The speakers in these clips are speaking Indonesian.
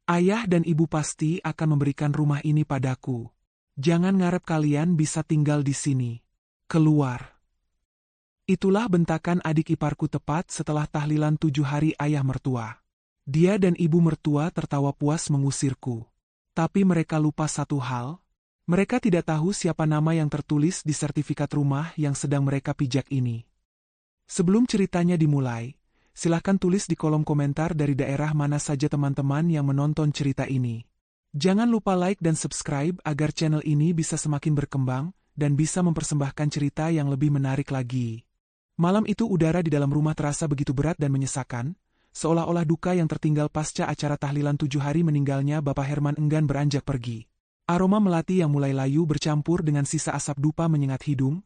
Ayah dan ibu pasti akan memberikan rumah ini padaku. Jangan ngarep kalian bisa tinggal di sini. Keluar. Itulah bentakan adik iparku tepat setelah tahlilan 7 hari ayah mertua. Dia dan ibu mertua tertawa puas mengusirku. Tapi mereka lupa satu hal. Mereka tidak tahu siapa nama yang tertulis di sertifikat rumah yang sedang mereka pijak ini. Sebelum ceritanya dimulai, silahkan tulis di kolom komentar dari daerah mana saja teman-teman yang menonton cerita ini. Jangan lupa like dan subscribe agar channel ini bisa semakin berkembang dan bisa mempersembahkan cerita yang lebih menarik lagi. Malam itu udara di dalam rumah terasa begitu berat dan menyesakan, seolah-olah duka yang tertinggal pasca acara tahlilan 7 hari meninggalnya Bapak Herman enggan beranjak pergi. Aroma melati yang mulai layu bercampur dengan sisa asap dupa menyengat hidung,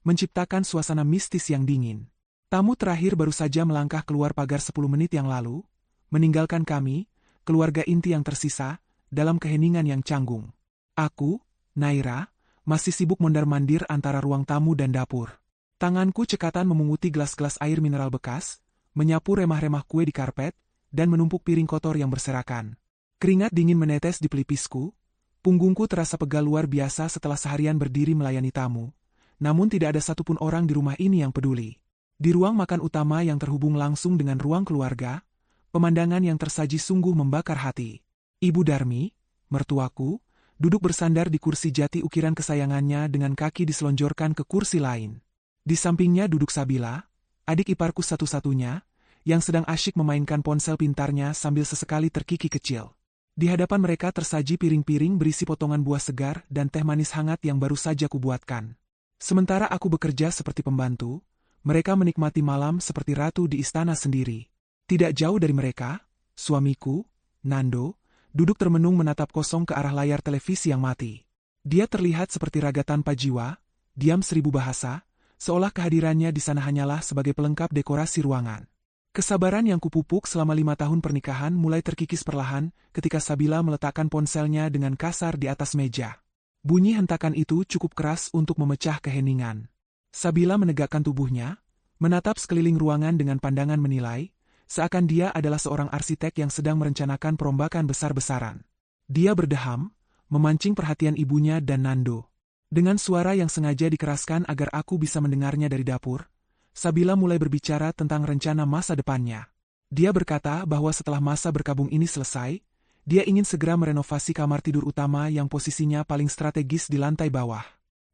menciptakan suasana mistis yang dingin. Tamu terakhir baru saja melangkah keluar pagar 10 menit yang lalu, meninggalkan kami, keluarga inti yang tersisa, dalam keheningan yang canggung. Aku, Naira, masih sibuk mondar-mandir antara ruang tamu dan dapur. Tanganku cekatan memunguti gelas-gelas air mineral bekas, menyapu remah-remah kue di karpet, dan menumpuk piring kotor yang berserakan. Keringat dingin menetes di pelipisku, punggungku terasa pegal luar biasa setelah seharian berdiri melayani tamu, namun tidak ada satupun orang di rumah ini yang peduli. Di ruang makan utama yang terhubung langsung dengan ruang keluarga, pemandangan yang tersaji sungguh membakar hati. Ibu Darmi, mertuaku, duduk bersandar di kursi jati ukiran kesayangannya dengan kaki diselonjorkan ke kursi lain. Di sampingnya duduk Sabila, adik iparku satu-satunya, yang sedang asyik memainkan ponsel pintarnya sambil sesekali terkikik kecil. Di hadapan mereka tersaji piring-piring berisi potongan buah segar dan teh manis hangat yang baru saja kubuatkan. Sementara aku bekerja seperti pembantu, mereka menikmati malam seperti ratu di istana sendiri. Tidak jauh dari mereka, suamiku, Nando, duduk termenung menatap kosong ke arah layar televisi yang mati. Dia terlihat seperti raga tanpa jiwa, diam 1000 bahasa, seolah kehadirannya di sana hanyalah sebagai pelengkap dekorasi ruangan. Kesabaran yang kupupuk selama 5 tahun pernikahan mulai terkikis perlahan ketika Sabila meletakkan ponselnya dengan kasar di atas meja. Bunyi hentakan itu cukup keras untuk memecah keheningan. Sabila menegakkan tubuhnya, menatap sekeliling ruangan dengan pandangan menilai, seakan dia adalah seorang arsitek yang sedang merencanakan perombakan besar-besaran. Dia berdeham, memancing perhatian ibunya dan Nando. Dengan suara yang sengaja dikeraskan agar aku bisa mendengarnya dari dapur, Sabila mulai berbicara tentang rencana masa depannya. Dia berkata bahwa setelah masa berkabung ini selesai, dia ingin segera merenovasi kamar tidur utama yang posisinya paling strategis di lantai bawah.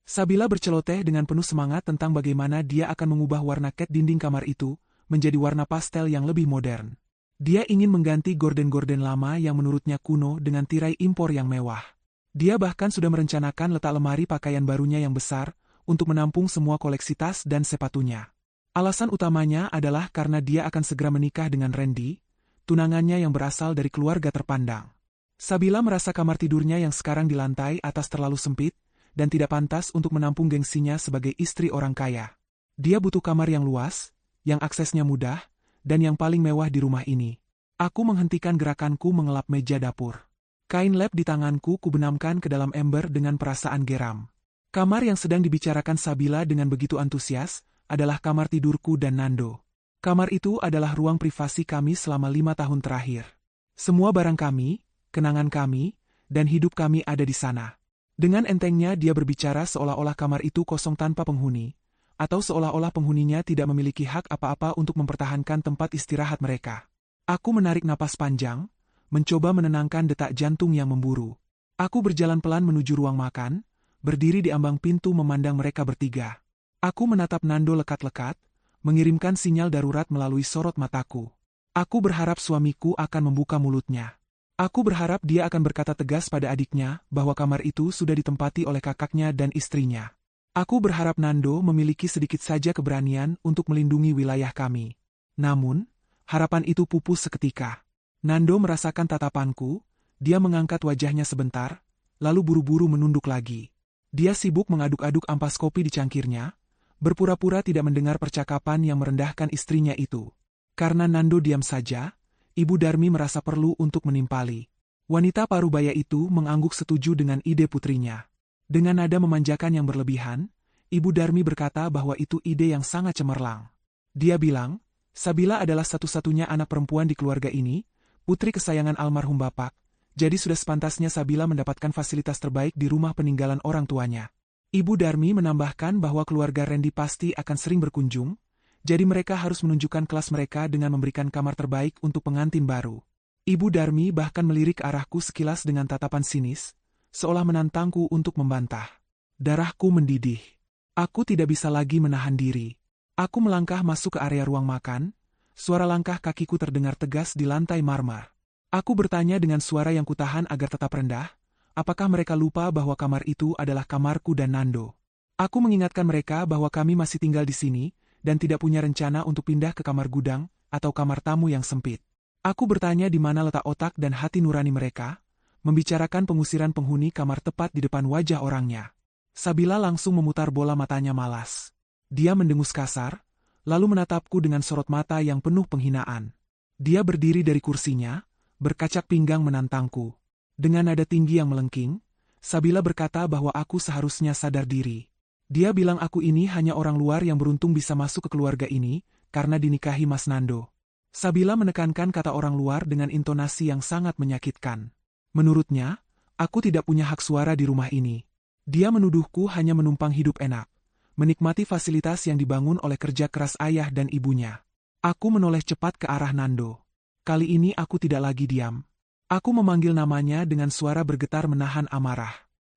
Sabila berceloteh dengan penuh semangat tentang bagaimana dia akan mengubah warna cat dinding kamar itu menjadi warna pastel yang lebih modern. Dia ingin mengganti gorden-gorden lama yang menurutnya kuno dengan tirai impor yang mewah. Dia bahkan sudah merencanakan letak lemari pakaian barunya yang besar untuk menampung semua koleksi tas dan sepatunya. Alasan utamanya adalah karena dia akan segera menikah dengan Randy, tunangannya yang berasal dari keluarga terpandang. Sabila merasa kamar tidurnya yang sekarang di lantai atas terlalu sempit dan tidak pantas untuk menampung gengsinya sebagai istri orang kaya. Dia butuh kamar yang luas, yang aksesnya mudah, dan yang paling mewah di rumah ini. Aku menghentikan gerakanku mengelap meja dapur. Kain lap di tanganku kubenamkan ke dalam ember dengan perasaan geram. Kamar yang sedang dibicarakan Sabila dengan begitu antusias adalah kamar tidurku dan Nando. Kamar itu adalah ruang privasi kami selama 5 tahun terakhir. Semua barang kami, kenangan kami, dan hidup kami ada di sana. Dengan entengnya dia berbicara seolah-olah kamar itu kosong tanpa penghuni, atau seolah-olah penghuninya tidak memiliki hak apa-apa untuk mempertahankan tempat istirahat mereka. Aku menarik napas panjang, mencoba menenangkan detak jantung yang memburu. Aku berjalan pelan menuju ruang makan, berdiri di ambang pintu memandang mereka bertiga. Aku menatap Nando lekat-lekat, mengirimkan sinyal darurat melalui sorot mataku. Aku berharap suamiku akan membuka mulutnya. Aku berharap dia akan berkata tegas pada adiknya bahwa kamar itu sudah ditempati oleh kakaknya dan istrinya. Aku berharap Nando memiliki sedikit saja keberanian untuk melindungi wilayah kami. Namun, harapan itu pupus seketika. Nando merasakan tatapanku, dia mengangkat wajahnya sebentar, lalu buru-buru menunduk lagi. Dia sibuk mengaduk-aduk ampas kopi di cangkirnya, berpura-pura tidak mendengar percakapan yang merendahkan istrinya itu. Karena Nando diam saja, Ibu Darmi merasa perlu untuk menimpali. Wanita parubaya itu mengangguk setuju dengan ide putrinya. Dengan nada memanjakan yang berlebihan, Ibu Darmi berkata bahwa itu ide yang sangat cemerlang. Dia bilang, Sabila adalah satu-satunya anak perempuan di keluarga ini, putri kesayangan almarhum bapak, Jadi sudah sepantasnya Sabila mendapatkan fasilitas terbaik di rumah peninggalan orang tuanya. Ibu Darmi menambahkan bahwa keluarga Randy pasti akan sering berkunjung, jadi mereka harus menunjukkan kelas mereka dengan memberikan kamar terbaik untuk pengantin baru. Ibu Darmi bahkan melirik ke arahku sekilas dengan tatapan sinis, seolah menantangku untuk membantah. Darahku mendidih. Aku tidak bisa lagi menahan diri. Aku melangkah masuk ke area ruang makan, suara langkah kakiku terdengar tegas di lantai marmer. Aku bertanya dengan suara yang kutahan agar tetap rendah, apakah mereka lupa bahwa kamar itu adalah kamarku dan Nando. Aku mengingatkan mereka bahwa kami masih tinggal di sini, dan tidak punya rencana untuk pindah ke kamar gudang, atau kamar tamu yang sempit. Aku bertanya di mana letak otak dan hati nurani mereka, membicarakan pengusiran penghuni kamar tepat di depan wajah orangnya. Sabila langsung memutar bola matanya malas. Dia mendengus kasar, lalu menatapku dengan sorot mata yang penuh penghinaan. Dia berdiri dari kursinya, berkacak pinggang menantangku. Dengan nada tinggi yang melengking, Sabila berkata bahwa aku seharusnya sadar diri. Dia bilang aku ini hanya orang luar yang beruntung bisa masuk ke keluarga ini, karena dinikahi Mas Nando. Sabila menekankan kata orang luar dengan intonasi yang sangat menyakitkan. Menurutnya, aku tidak punya hak suara di rumah ini. Dia menuduhku hanya menumpang hidup enak, menikmati fasilitas yang dibangun oleh kerja keras ayah dan ibunya. Aku menoleh cepat ke arah Nando. Kali ini aku tidak lagi diam. Aku memanggil namanya dengan suara bergetar menahan amarah.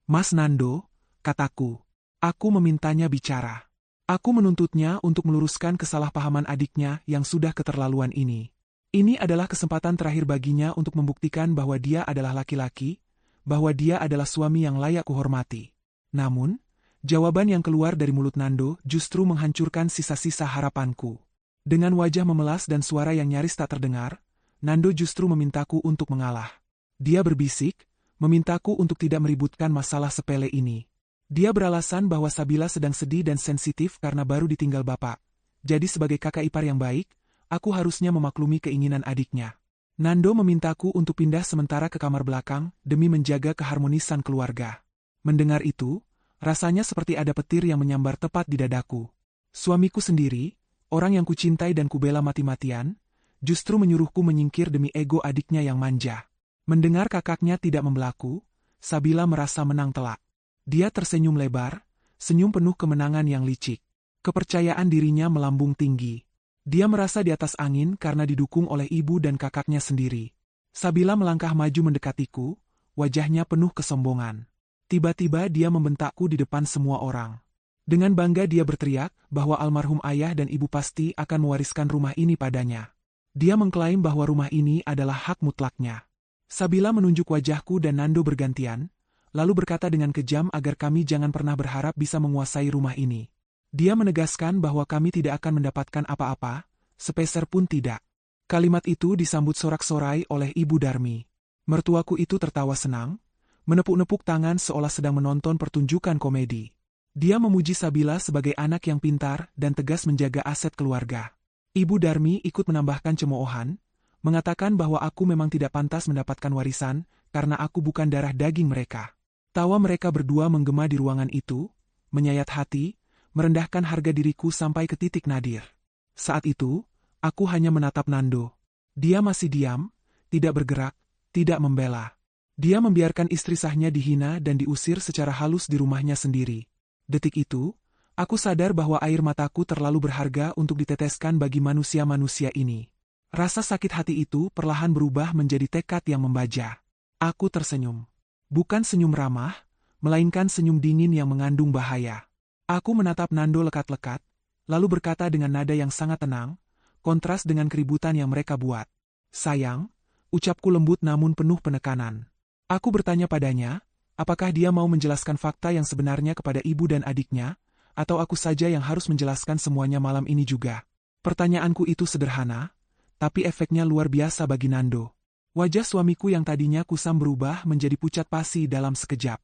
Mas Nando, kataku. Aku memintanya bicara. Aku menuntutnya untuk meluruskan kesalahpahaman adiknya yang sudah keterlaluan ini. Ini adalah kesempatan terakhir baginya untuk membuktikan bahwa dia adalah laki-laki, bahwa dia adalah suami yang layak kuhormati. Namun, jawaban yang keluar dari mulut Nando justru menghancurkan sisa-sisa harapanku. Dengan wajah memelas dan suara yang nyaris tak terdengar, Nando justru memintaku untuk mengalah. Dia berbisik, memintaku untuk tidak meributkan masalah sepele ini. Dia beralasan bahwa Sabila sedang sedih dan sensitif karena baru ditinggal bapak. Jadi sebagai kakak ipar yang baik, aku harusnya memaklumi keinginan adiknya. Nando memintaku untuk pindah sementara ke kamar belakang demi menjaga keharmonisan keluarga. Mendengar itu, rasanya seperti ada petir yang menyambar tepat di dadaku. Suamiku sendiri, orang yang kucintai dan kubela mati-matian, justru menyuruhku menyingkir demi ego adiknya yang manja. Mendengar kakaknya tidak membelaku, Sabila merasa menang telak. Dia tersenyum lebar, senyum penuh kemenangan yang licik. Kepercayaan dirinya melambung tinggi. Dia merasa di atas angin karena didukung oleh ibu dan kakaknya sendiri. Sabila melangkah maju mendekatiku, wajahnya penuh kesombongan. Tiba-tiba dia membentakku di depan semua orang. Dengan bangga dia berteriak bahwa almarhum ayah dan ibu pasti akan mewariskan rumah ini padanya. Dia mengklaim bahwa rumah ini adalah hak mutlaknya. Sabila menunjuk wajahku dan Nando bergantian, lalu berkata dengan kejam agar kami jangan pernah berharap bisa menguasai rumah ini. Dia menegaskan bahwa kami tidak akan mendapatkan apa-apa, sepeser pun tidak. Kalimat itu disambut sorak-sorai oleh Ibu Darmi. Mertuaku itu tertawa senang, menepuk-nepuk tangan seolah sedang menonton pertunjukan komedi. Dia memuji Sabila sebagai anak yang pintar dan tegas menjaga aset keluarga. Ibu Darmi ikut menambahkan cemoohan, mengatakan bahwa aku memang tidak pantas mendapatkan warisan karena aku bukan darah daging mereka. Tawa mereka berdua menggema di ruangan itu, menyayat hati, merendahkan harga diriku sampai ke titik nadir. Saat itu, aku hanya menatap Nando. Dia masih diam, tidak bergerak, tidak membela. Dia membiarkan istri sahnya dihina dan diusir secara halus di rumahnya sendiri. Detik itu, aku sadar bahwa air mataku terlalu berharga untuk diteteskan bagi manusia-manusia ini. Rasa sakit hati itu perlahan berubah menjadi tekad yang membaja. Aku tersenyum. Bukan senyum ramah, melainkan senyum dingin yang mengandung bahaya. Aku menatap Nando lekat-lekat, lalu berkata dengan nada yang sangat tenang, kontras dengan keributan yang mereka buat. Sayang, ucapku lembut namun penuh penekanan. Aku bertanya padanya, apakah dia mau menjelaskan fakta yang sebenarnya kepada ibu dan adiknya, atau aku saja yang harus menjelaskan semuanya malam ini juga. Pertanyaanku itu sederhana, tapi efeknya luar biasa bagi Nando. Wajah suamiku yang tadinya kusam berubah menjadi pucat pasi dalam sekejap.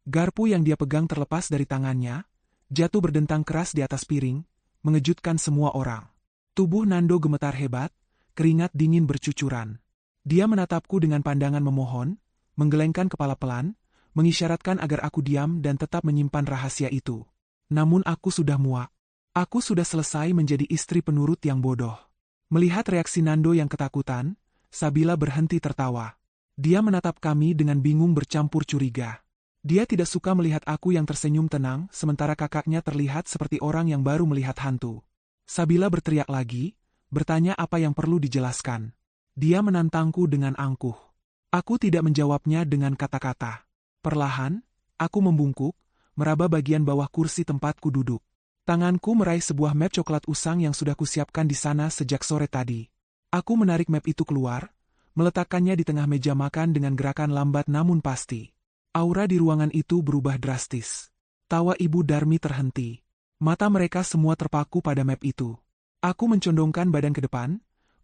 Garpu yang dia pegang terlepas dari tangannya, jatuh berdentang keras di atas piring, mengejutkan semua orang. Tubuh Nando gemetar hebat, keringat dingin bercucuran. Dia menatapku dengan pandangan memohon, menggelengkan kepala pelan, mengisyaratkan agar aku diam dan tetap menyimpan rahasia itu. Namun aku sudah muak. Aku sudah selesai menjadi istri penurut yang bodoh. Melihat reaksi Nando yang ketakutan, Sabila berhenti tertawa. Dia menatap kami dengan bingung bercampur curiga. Dia tidak suka melihat aku yang tersenyum tenang, sementara kakaknya terlihat seperti orang yang baru melihat hantu. Sabila berteriak lagi, bertanya apa yang perlu dijelaskan. Dia menantangku dengan angkuh. Aku tidak menjawabnya dengan kata-kata. Perlahan, aku membungkuk, meraba bagian bawah kursi tempatku duduk. Tanganku meraih sebuah map coklat usang yang sudah kusiapkan di sana sejak sore tadi. Aku menarik map itu keluar, meletakkannya di tengah meja makan dengan gerakan lambat namun pasti. Aura di ruangan itu berubah drastis. Tawa Ibu Darmi terhenti. Mata mereka semua terpaku pada map itu. Aku mencondongkan badan ke depan,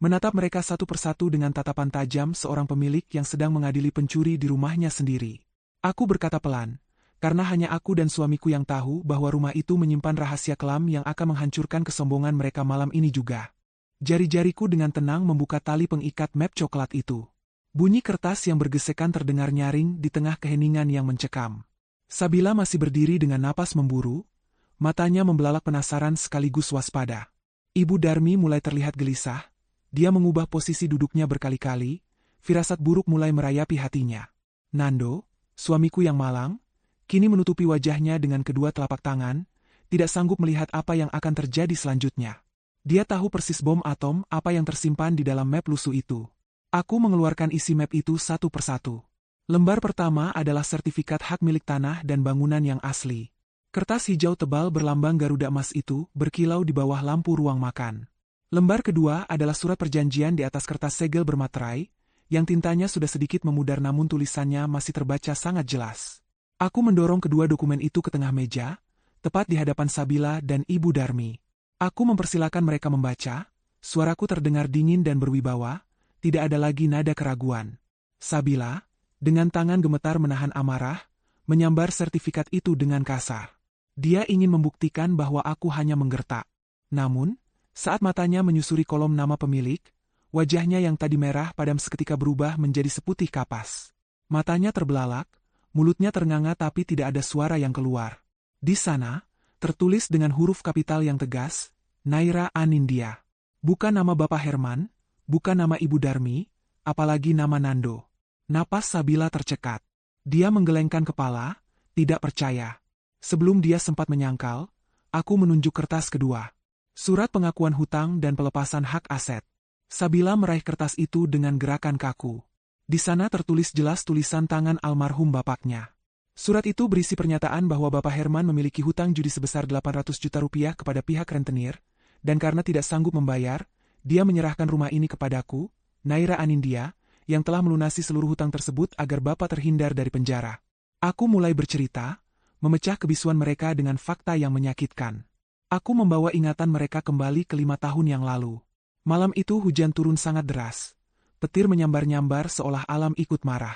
menatap mereka satu persatu dengan tatapan tajam seorang pemilik yang sedang mengadili pencuri di rumahnya sendiri. Aku berkata pelan, karena hanya aku dan suamiku yang tahu bahwa rumah itu menyimpan rahasia kelam yang akan menghancurkan kesombongan mereka malam ini juga. Jari-jariku dengan tenang membuka tali pengikat map coklat itu. Bunyi kertas yang bergesekan terdengar nyaring di tengah keheningan yang mencekam. Sabila masih berdiri dengan napas memburu, matanya membelalak penasaran sekaligus waspada. Ibu Darmi mulai terlihat gelisah, dia mengubah posisi duduknya berkali-kali, firasat buruk mulai merayapi hatinya. Nando, suamiku yang malang, kini menutupi wajahnya dengan kedua telapak tangan, tidak sanggup melihat apa yang akan terjadi selanjutnya. Dia tahu persis bom atom apa yang tersimpan di dalam map lusuh itu. Aku mengeluarkan isi map itu satu persatu. Lembar pertama adalah sertifikat hak milik tanah dan bangunan yang asli. Kertas hijau tebal berlambang Garuda emas itu berkilau di bawah lampu ruang makan. Lembar kedua adalah surat perjanjian di atas kertas segel bermaterai, yang tintanya sudah sedikit memudar namun tulisannya masih terbaca sangat jelas. Aku mendorong kedua dokumen itu ke tengah meja, tepat di hadapan Sabila dan Ibu Darmi. Aku mempersilakan mereka membaca, suaraku terdengar dingin dan berwibawa, tidak ada lagi nada keraguan. Sabila, dengan tangan gemetar menahan amarah, menyambar sertifikat itu dengan kasar. Dia ingin membuktikan bahwa aku hanya menggertak. Namun, saat matanya menyusuri kolom nama pemilik, wajahnya yang tadi merah padam seketika berubah menjadi seputih kapas. Matanya terbelalak, mulutnya ternganga tapi tidak ada suara yang keluar. Di sana, tertulis dengan huruf kapital yang tegas, Naira Anindya. Bukan nama Bapak Herman, bukan nama Ibu Darmi, apalagi nama Nando. Napas Sabila tercekat. Dia menggelengkan kepala, tidak percaya. Sebelum dia sempat menyangkal, aku menunjuk kertas kedua. Surat pengakuan hutang dan pelepasan hak aset. Sabila meraih kertas itu dengan gerakan kaku. Di sana tertulis jelas tulisan tangan almarhum bapaknya. Surat itu berisi pernyataan bahwa Bapak Herman memiliki hutang judi sebesar 800 juta rupiah kepada pihak rentenir, dan karena tidak sanggup membayar, dia menyerahkan rumah ini kepadaku, Naira Anindya, yang telah melunasi seluruh hutang tersebut agar Bapak terhindar dari penjara. Aku mulai bercerita, memecah kebisuan mereka dengan fakta yang menyakitkan. Aku membawa ingatan mereka kembali ke 5 tahun yang lalu. Malam itu hujan turun sangat deras. Petir menyambar-nyambar seolah alam ikut marah.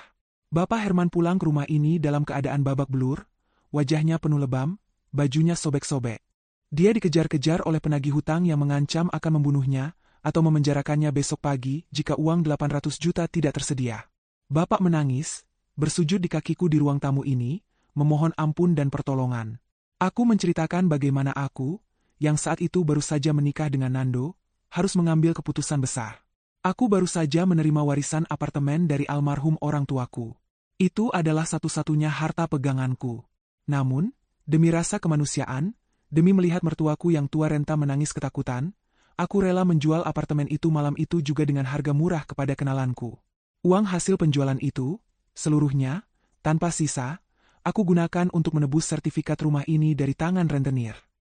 Bapak Herman pulang ke rumah ini dalam keadaan babak belur, wajahnya penuh lebam, bajunya sobek-sobek. Dia dikejar-kejar oleh penagih hutang yang mengancam akan membunuhnya, atau memenjarakannya besok pagi jika uang 800 juta tidak tersedia. Bapak menangis, bersujud di kakiku di ruang tamu ini, memohon ampun dan pertolongan. Aku menceritakan bagaimana aku, yang saat itu baru saja menikah dengan Nando, harus mengambil keputusan besar. Aku baru saja menerima warisan apartemen dari almarhum orang tuaku. Itu adalah satu-satunya harta peganganku. Namun, demi rasa kemanusiaan, demi melihat mertuaku yang tua renta menangis ketakutan, aku rela menjual apartemen itu malam itu juga dengan harga murah kepada kenalanku. Uang hasil penjualan itu, seluruhnya, tanpa sisa, aku gunakan untuk menebus sertifikat rumah ini dari tangan rentenir.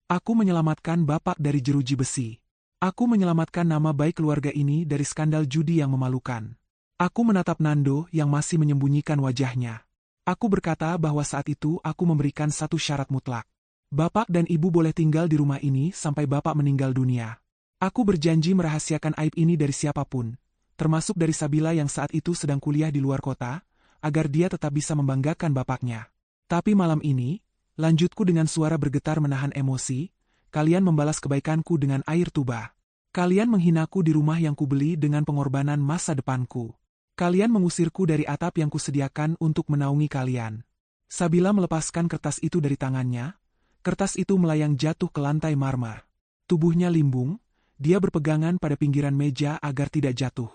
Aku menyelamatkan Bapak dari jeruji besi. Aku menyelamatkan nama baik keluarga ini dari skandal judi yang memalukan. Aku menatap Nando yang masih menyembunyikan wajahnya. Aku berkata bahwa saat itu aku memberikan satu syarat mutlak. Bapak dan Ibu boleh tinggal di rumah ini sampai Bapak meninggal dunia. Aku berjanji merahasiakan aib ini dari siapapun, termasuk dari Sabila yang saat itu sedang kuliah di luar kota, agar dia tetap bisa membanggakan bapaknya. Tapi malam ini, lanjutku dengan suara bergetar menahan emosi, kalian membalas kebaikanku dengan air tuba. Kalian menghinaku di rumah yang kubeli dengan pengorbanan masa depanku. Kalian mengusirku dari atap yang kusediakan untuk menaungi kalian. Sabila melepaskan kertas itu dari tangannya, kertas itu melayang jatuh ke lantai marmer. Tubuhnya limbung, dia berpegangan pada pinggiran meja agar tidak jatuh.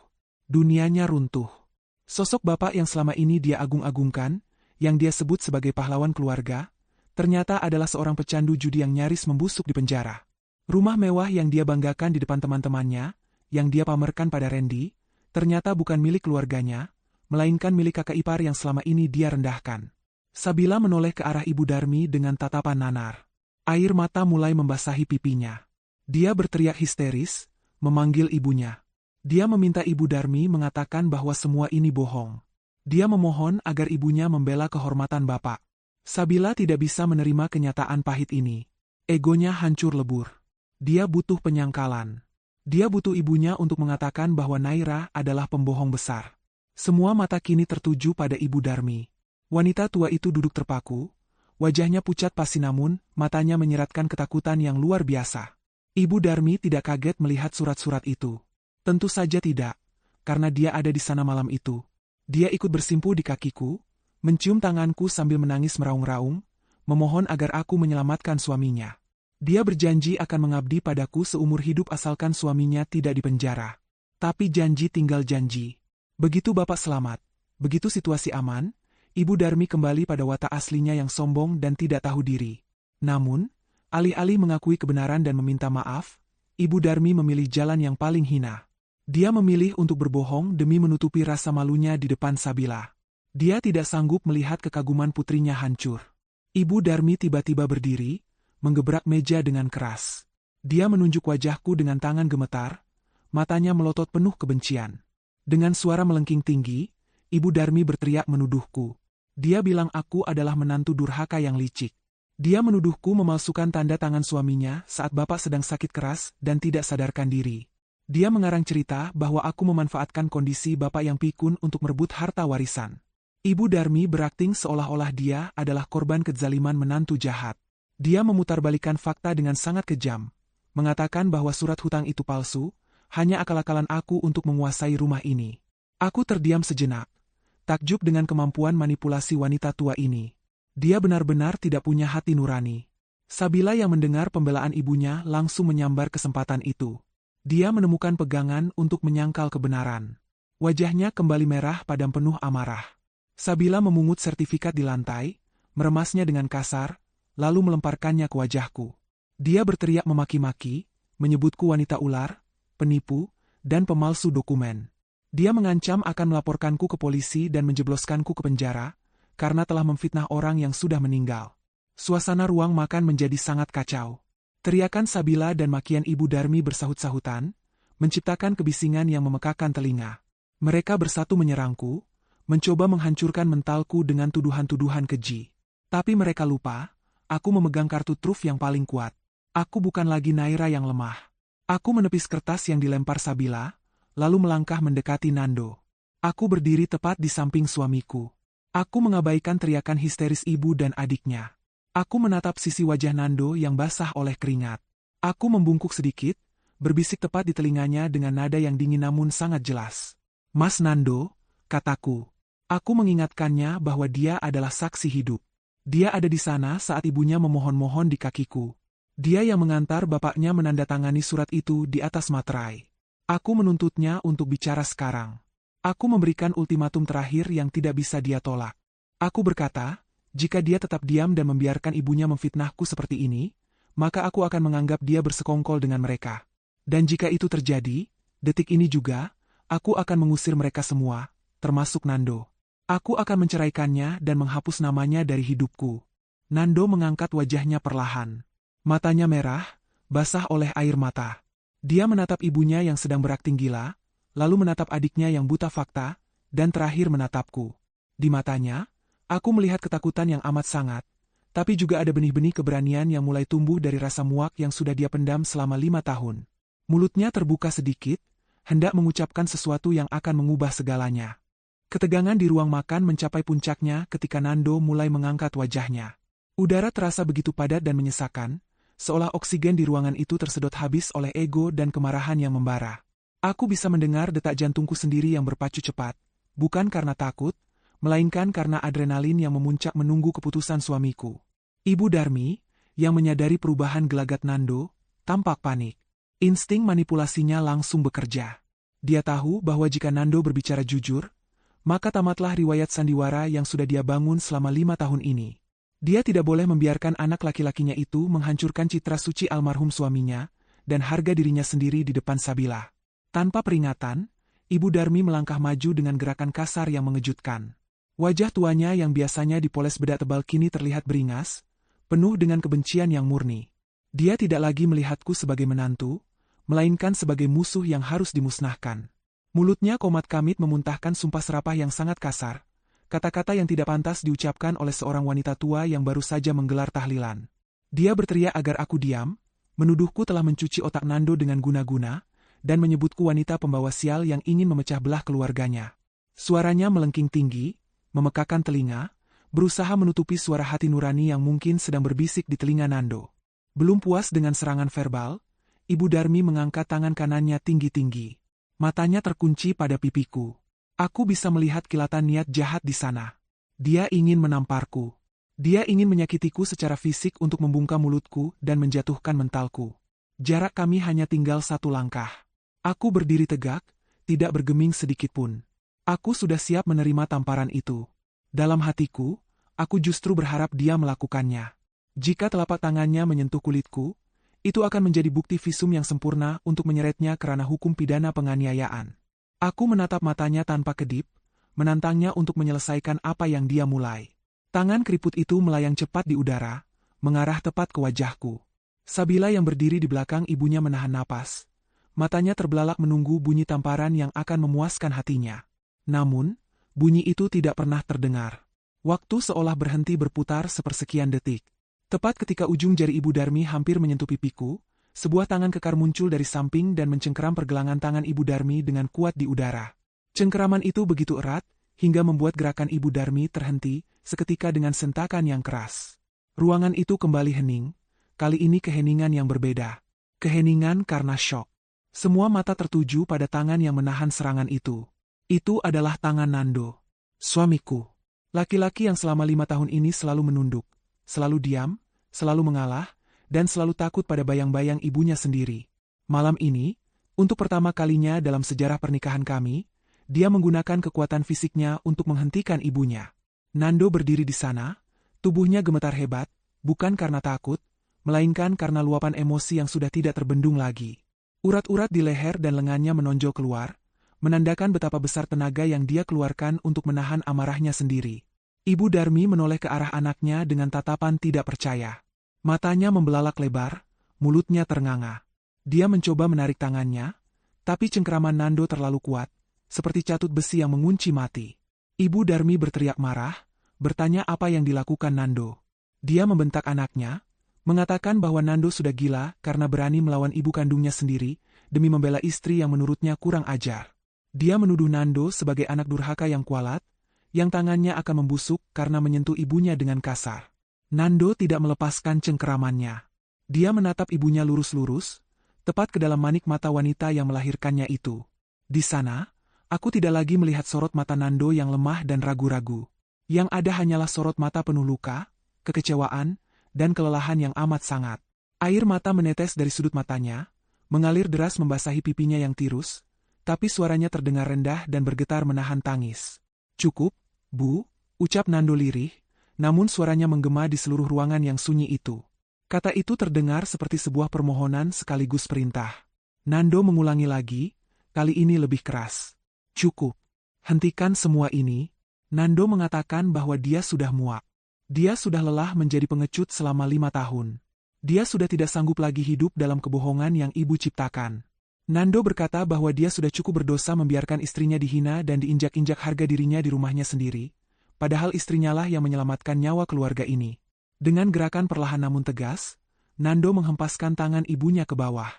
Dunianya runtuh. Sosok bapak yang selama ini dia agung-agungkan, yang dia sebut sebagai pahlawan keluarga, ternyata adalah seorang pecandu judi yang nyaris membusuk di penjara. Rumah mewah yang dia banggakan di depan teman-temannya, yang dia pamerkan pada Randy, ternyata bukan milik keluarganya, melainkan milik kakak ipar yang selama ini dia rendahkan. Sabila menoleh ke arah Ibu Darmi dengan tatapan nanar. Air mata mulai membasahi pipinya. Dia berteriak histeris, memanggil ibunya. Dia meminta Ibu Darmi mengatakan bahwa semua ini bohong. Dia memohon agar ibunya membela kehormatan bapak. Sabila tidak bisa menerima kenyataan pahit ini. Egonya hancur lebur. Dia butuh penyangkalan. Dia butuh ibunya untuk mengatakan bahwa Naira adalah pembohong besar. Semua mata kini tertuju pada Ibu Darmi. Wanita tua itu duduk terpaku, wajahnya pucat pasi namun matanya menyeratkan ketakutan yang luar biasa. Ibu Darmi tidak kaget melihat surat-surat itu. Tentu saja tidak, karena dia ada di sana malam itu. Dia ikut bersimpuh di kakiku, mencium tanganku sambil menangis meraung-raung, memohon agar aku menyelamatkan suaminya. Dia berjanji akan mengabdi padaku seumur hidup asalkan suaminya tidak dipenjara. Tapi janji tinggal janji. Begitu bapak selamat, begitu situasi aman, Ibu Darmi kembali pada watak aslinya yang sombong dan tidak tahu diri. Namun, alih-alih mengakui kebenaran dan meminta maaf, Ibu Darmi memilih jalan yang paling hina. Dia memilih untuk berbohong demi menutupi rasa malunya di depan Sabila. Dia tidak sanggup melihat kekaguman putrinya hancur. Ibu Darmi tiba-tiba berdiri, menggebrak meja dengan keras. Dia menunjuk wajahku dengan tangan gemetar, matanya melotot penuh kebencian. Dengan suara melengking tinggi, Ibu Darmi berteriak menuduhku. Dia bilang aku adalah menantu durhaka yang licik. Dia menuduhku memalsukan tanda tangan suaminya saat bapak sedang sakit keras dan tidak sadarkan diri. Dia mengarang cerita bahwa aku memanfaatkan kondisi bapak yang pikun untuk merebut harta warisan. Ibu Darmi berakting seolah-olah dia adalah korban kezaliman menantu jahat. Dia memutarbalikkan fakta dengan sangat kejam, mengatakan bahwa surat hutang itu palsu, hanya akal-akalan aku untuk menguasai rumah ini. Aku terdiam sejenak, takjub dengan kemampuan manipulasi wanita tua ini. Dia benar-benar tidak punya hati nurani. Sabila yang mendengar pembelaan ibunya langsung menyambar kesempatan itu. Dia menemukan pegangan untuk menyangkal kebenaran. Wajahnya kembali merah padam penuh amarah. Sabila memungut sertifikat di lantai, meremasnya dengan kasar, lalu melemparkannya ke wajahku. Dia berteriak memaki-maki, menyebutku wanita ular, penipu, dan pemalsu dokumen. Dia mengancam akan melaporkanku ke polisi dan menjebloskanku ke penjara, karena telah memfitnah orang yang sudah meninggal. Suasana ruang makan menjadi sangat kacau. Teriakan Sabila dan makian Ibu Darmi bersahut-sahutan, menciptakan kebisingan yang memekakan telinga. Mereka bersatu menyerangku, mencoba menghancurkan mentalku dengan tuduhan-tuduhan keji. Tapi mereka lupa, aku memegang kartu truf yang paling kuat. Aku bukan lagi Naira yang lemah. Aku menepis kertas yang dilempar Sabila, lalu melangkah mendekati Nando. Aku berdiri tepat di samping suamiku. Aku mengabaikan teriakan histeris ibu dan adiknya. Aku menatap sisi wajah Nando yang basah oleh keringat. Aku membungkuk sedikit, berbisik tepat di telinganya dengan nada yang dingin namun sangat jelas. Mas Nando, kataku. Aku mengingatkannya bahwa dia adalah saksi hidup. Dia ada di sana saat ibunya memohon-mohon di kakiku. Dia yang mengantar bapaknya menandatangani surat itu di atas materai. Aku menuntutnya untuk bicara sekarang. Aku memberikan ultimatum terakhir yang tidak bisa dia tolak. Aku berkata, jika dia tetap diam dan membiarkan ibunya memfitnahku seperti ini, maka aku akan menganggap dia bersekongkol dengan mereka. Dan jika itu terjadi, detik ini juga, aku akan mengusir mereka semua, termasuk Nando. Aku akan menceraikannya dan menghapus namanya dari hidupku. Nando mengangkat wajahnya perlahan. Matanya merah, basah oleh air mata. Dia menatap ibunya yang sedang berakting gila, lalu menatap adiknya yang buta fakta, dan terakhir menatapku. Di matanya, aku melihat ketakutan yang amat sangat, tapi juga ada benih-benih keberanian yang mulai tumbuh dari rasa muak yang sudah dia pendam selama 5 tahun. Mulutnya terbuka sedikit, hendak mengucapkan sesuatu yang akan mengubah segalanya. Ketegangan di ruang makan mencapai puncaknya ketika Nando mulai mengangkat wajahnya. Udara terasa begitu padat dan menyesakan, seolah oksigen di ruangan itu tersedot habis oleh ego dan kemarahan yang membara. Aku bisa mendengar detak jantungku sendiri yang berpacu cepat, bukan karena takut, melainkan karena adrenalin yang memuncak menunggu keputusan suamiku. Ibu Darmi, yang menyadari perubahan gelagat Nando, tampak panik. Insting manipulasinya langsung bekerja. Dia tahu bahwa jika Nando berbicara jujur, maka tamatlah riwayat sandiwara yang sudah dia bangun selama 5 tahun ini. Dia tidak boleh membiarkan anak laki-lakinya itu menghancurkan citra suci almarhum suaminya dan harga dirinya sendiri di depan Sabila. Tanpa peringatan, Ibu Darmi melangkah maju dengan gerakan kasar yang mengejutkan. Wajah tuanya yang biasanya dipoles bedak tebal kini terlihat beringas, penuh dengan kebencian yang murni. Dia tidak lagi melihatku sebagai menantu, melainkan sebagai musuh yang harus dimusnahkan. Mulutnya komat kamit memuntahkan sumpah serapah yang sangat kasar, kata-kata yang tidak pantas diucapkan oleh seorang wanita tua yang baru saja menggelar tahlilan. Dia berteriak agar aku diam, menuduhku telah mencuci otak Nando dengan guna-guna, dan menyebutku wanita pembawa sial yang ingin memecah belah keluarganya. Suaranya melengking tinggi, memekakan telinga, berusaha menutupi suara hati nurani yang mungkin sedang berbisik di telinga Nando. Belum puas dengan serangan verbal, Ibu Darmi mengangkat tangan kanannya tinggi-tinggi. Matanya terkunci pada pipiku. Aku bisa melihat kilatan niat jahat di sana. Dia ingin menamparku. Dia ingin menyakitiku secara fisik untuk membungkam mulutku dan menjatuhkan mentalku. Jarak kami hanya tinggal 1 langkah. Aku berdiri tegak, tidak bergeming sedikitpun. Aku sudah siap menerima tamparan itu. Dalam hatiku, aku justru berharap dia melakukannya. Jika telapak tangannya menyentuh kulitku, itu akan menjadi bukti visum yang sempurna untuk menyeretnya kerana hukum pidana penganiayaan. Aku menatap matanya tanpa kedip, menantangnya untuk menyelesaikan apa yang dia mulai. Tangan keriput itu melayang cepat di udara, mengarah tepat ke wajahku. Sabila yang berdiri di belakang ibunya menahan napas. Matanya terbelalak menunggu bunyi tamparan yang akan memuaskan hatinya. Namun, bunyi itu tidak pernah terdengar. Waktu seolah berhenti berputar sepersekian detik. Tepat ketika ujung jari Ibu Darmi hampir menyentuh pipiku, sebuah tangan kekar muncul dari samping dan mencengkeram pergelangan tangan Ibu Darmi dengan kuat di udara. Cengkeraman itu begitu erat, hingga membuat gerakan Ibu Darmi terhenti, seketika dengan sentakan yang keras. Ruangan itu kembali hening, kali ini keheningan yang berbeda. Keheningan karena syok. Semua mata tertuju pada tangan yang menahan serangan itu. Itu adalah tangan Nando. Suamiku. Laki-laki yang selama 5 tahun ini selalu menunduk. Selalu diam, selalu mengalah, dan selalu takut pada bayang-bayang ibunya sendiri. Malam ini, untuk pertama kalinya dalam sejarah pernikahan kami, dia menggunakan kekuatan fisiknya untuk menghentikan ibunya. Nando berdiri di sana, tubuhnya gemetar hebat, bukan karena takut, melainkan karena luapan emosi yang sudah tidak terbendung lagi. Urat-urat di leher dan lengannya menonjol keluar, menandakan betapa besar tenaga yang dia keluarkan untuk menahan amarahnya sendiri. Ibu Darmi menoleh ke arah anaknya dengan tatapan tidak percaya. Matanya membelalak lebar, mulutnya ternganga. Dia mencoba menarik tangannya, tapi cengkeraman Nando terlalu kuat, seperti catut besi yang mengunci mati. Ibu Darmi berteriak marah, bertanya apa yang dilakukan Nando. Dia membentak anaknya, mengatakan bahwa Nando sudah gila karena berani melawan ibu kandungnya sendiri, demi membela istri yang menurutnya kurang ajar. Dia menuduh Nando sebagai anak durhaka yang kualat, yang tangannya akan membusuk karena menyentuh ibunya dengan kasar. Nando tidak melepaskan cengkeramannya. Dia menatap ibunya lurus-lurus, tepat ke dalam manik mata wanita yang melahirkannya itu. Di sana, aku tidak lagi melihat sorot mata Nando yang lemah dan ragu-ragu. Yang ada hanyalah sorot mata penuh luka, kekecewaan, dan kelelahan yang amat sangat. Air mata menetes dari sudut matanya, mengalir deras membasahi pipinya yang tirus, tapi suaranya terdengar rendah dan bergetar menahan tangis. "Cukup, Bu," ucap Nando lirih, namun suaranya menggema di seluruh ruangan yang sunyi itu. Kata itu terdengar seperti sebuah permohonan sekaligus perintah. Nando mengulangi lagi, kali ini lebih keras. "Cukup. Hentikan semua ini." Nando mengatakan bahwa dia sudah muak. Dia sudah lelah menjadi pengecut selama 5 tahun. Dia sudah tidak sanggup lagi hidup dalam kebohongan yang ibu ciptakan. Nando berkata bahwa dia sudah cukup berdosa membiarkan istrinya dihina dan diinjak-injak harga dirinya di rumahnya sendiri, padahal istrinya lah yang menyelamatkan nyawa keluarga ini. Dengan gerakan perlahan namun tegas, Nando menghempaskan tangan ibunya ke bawah.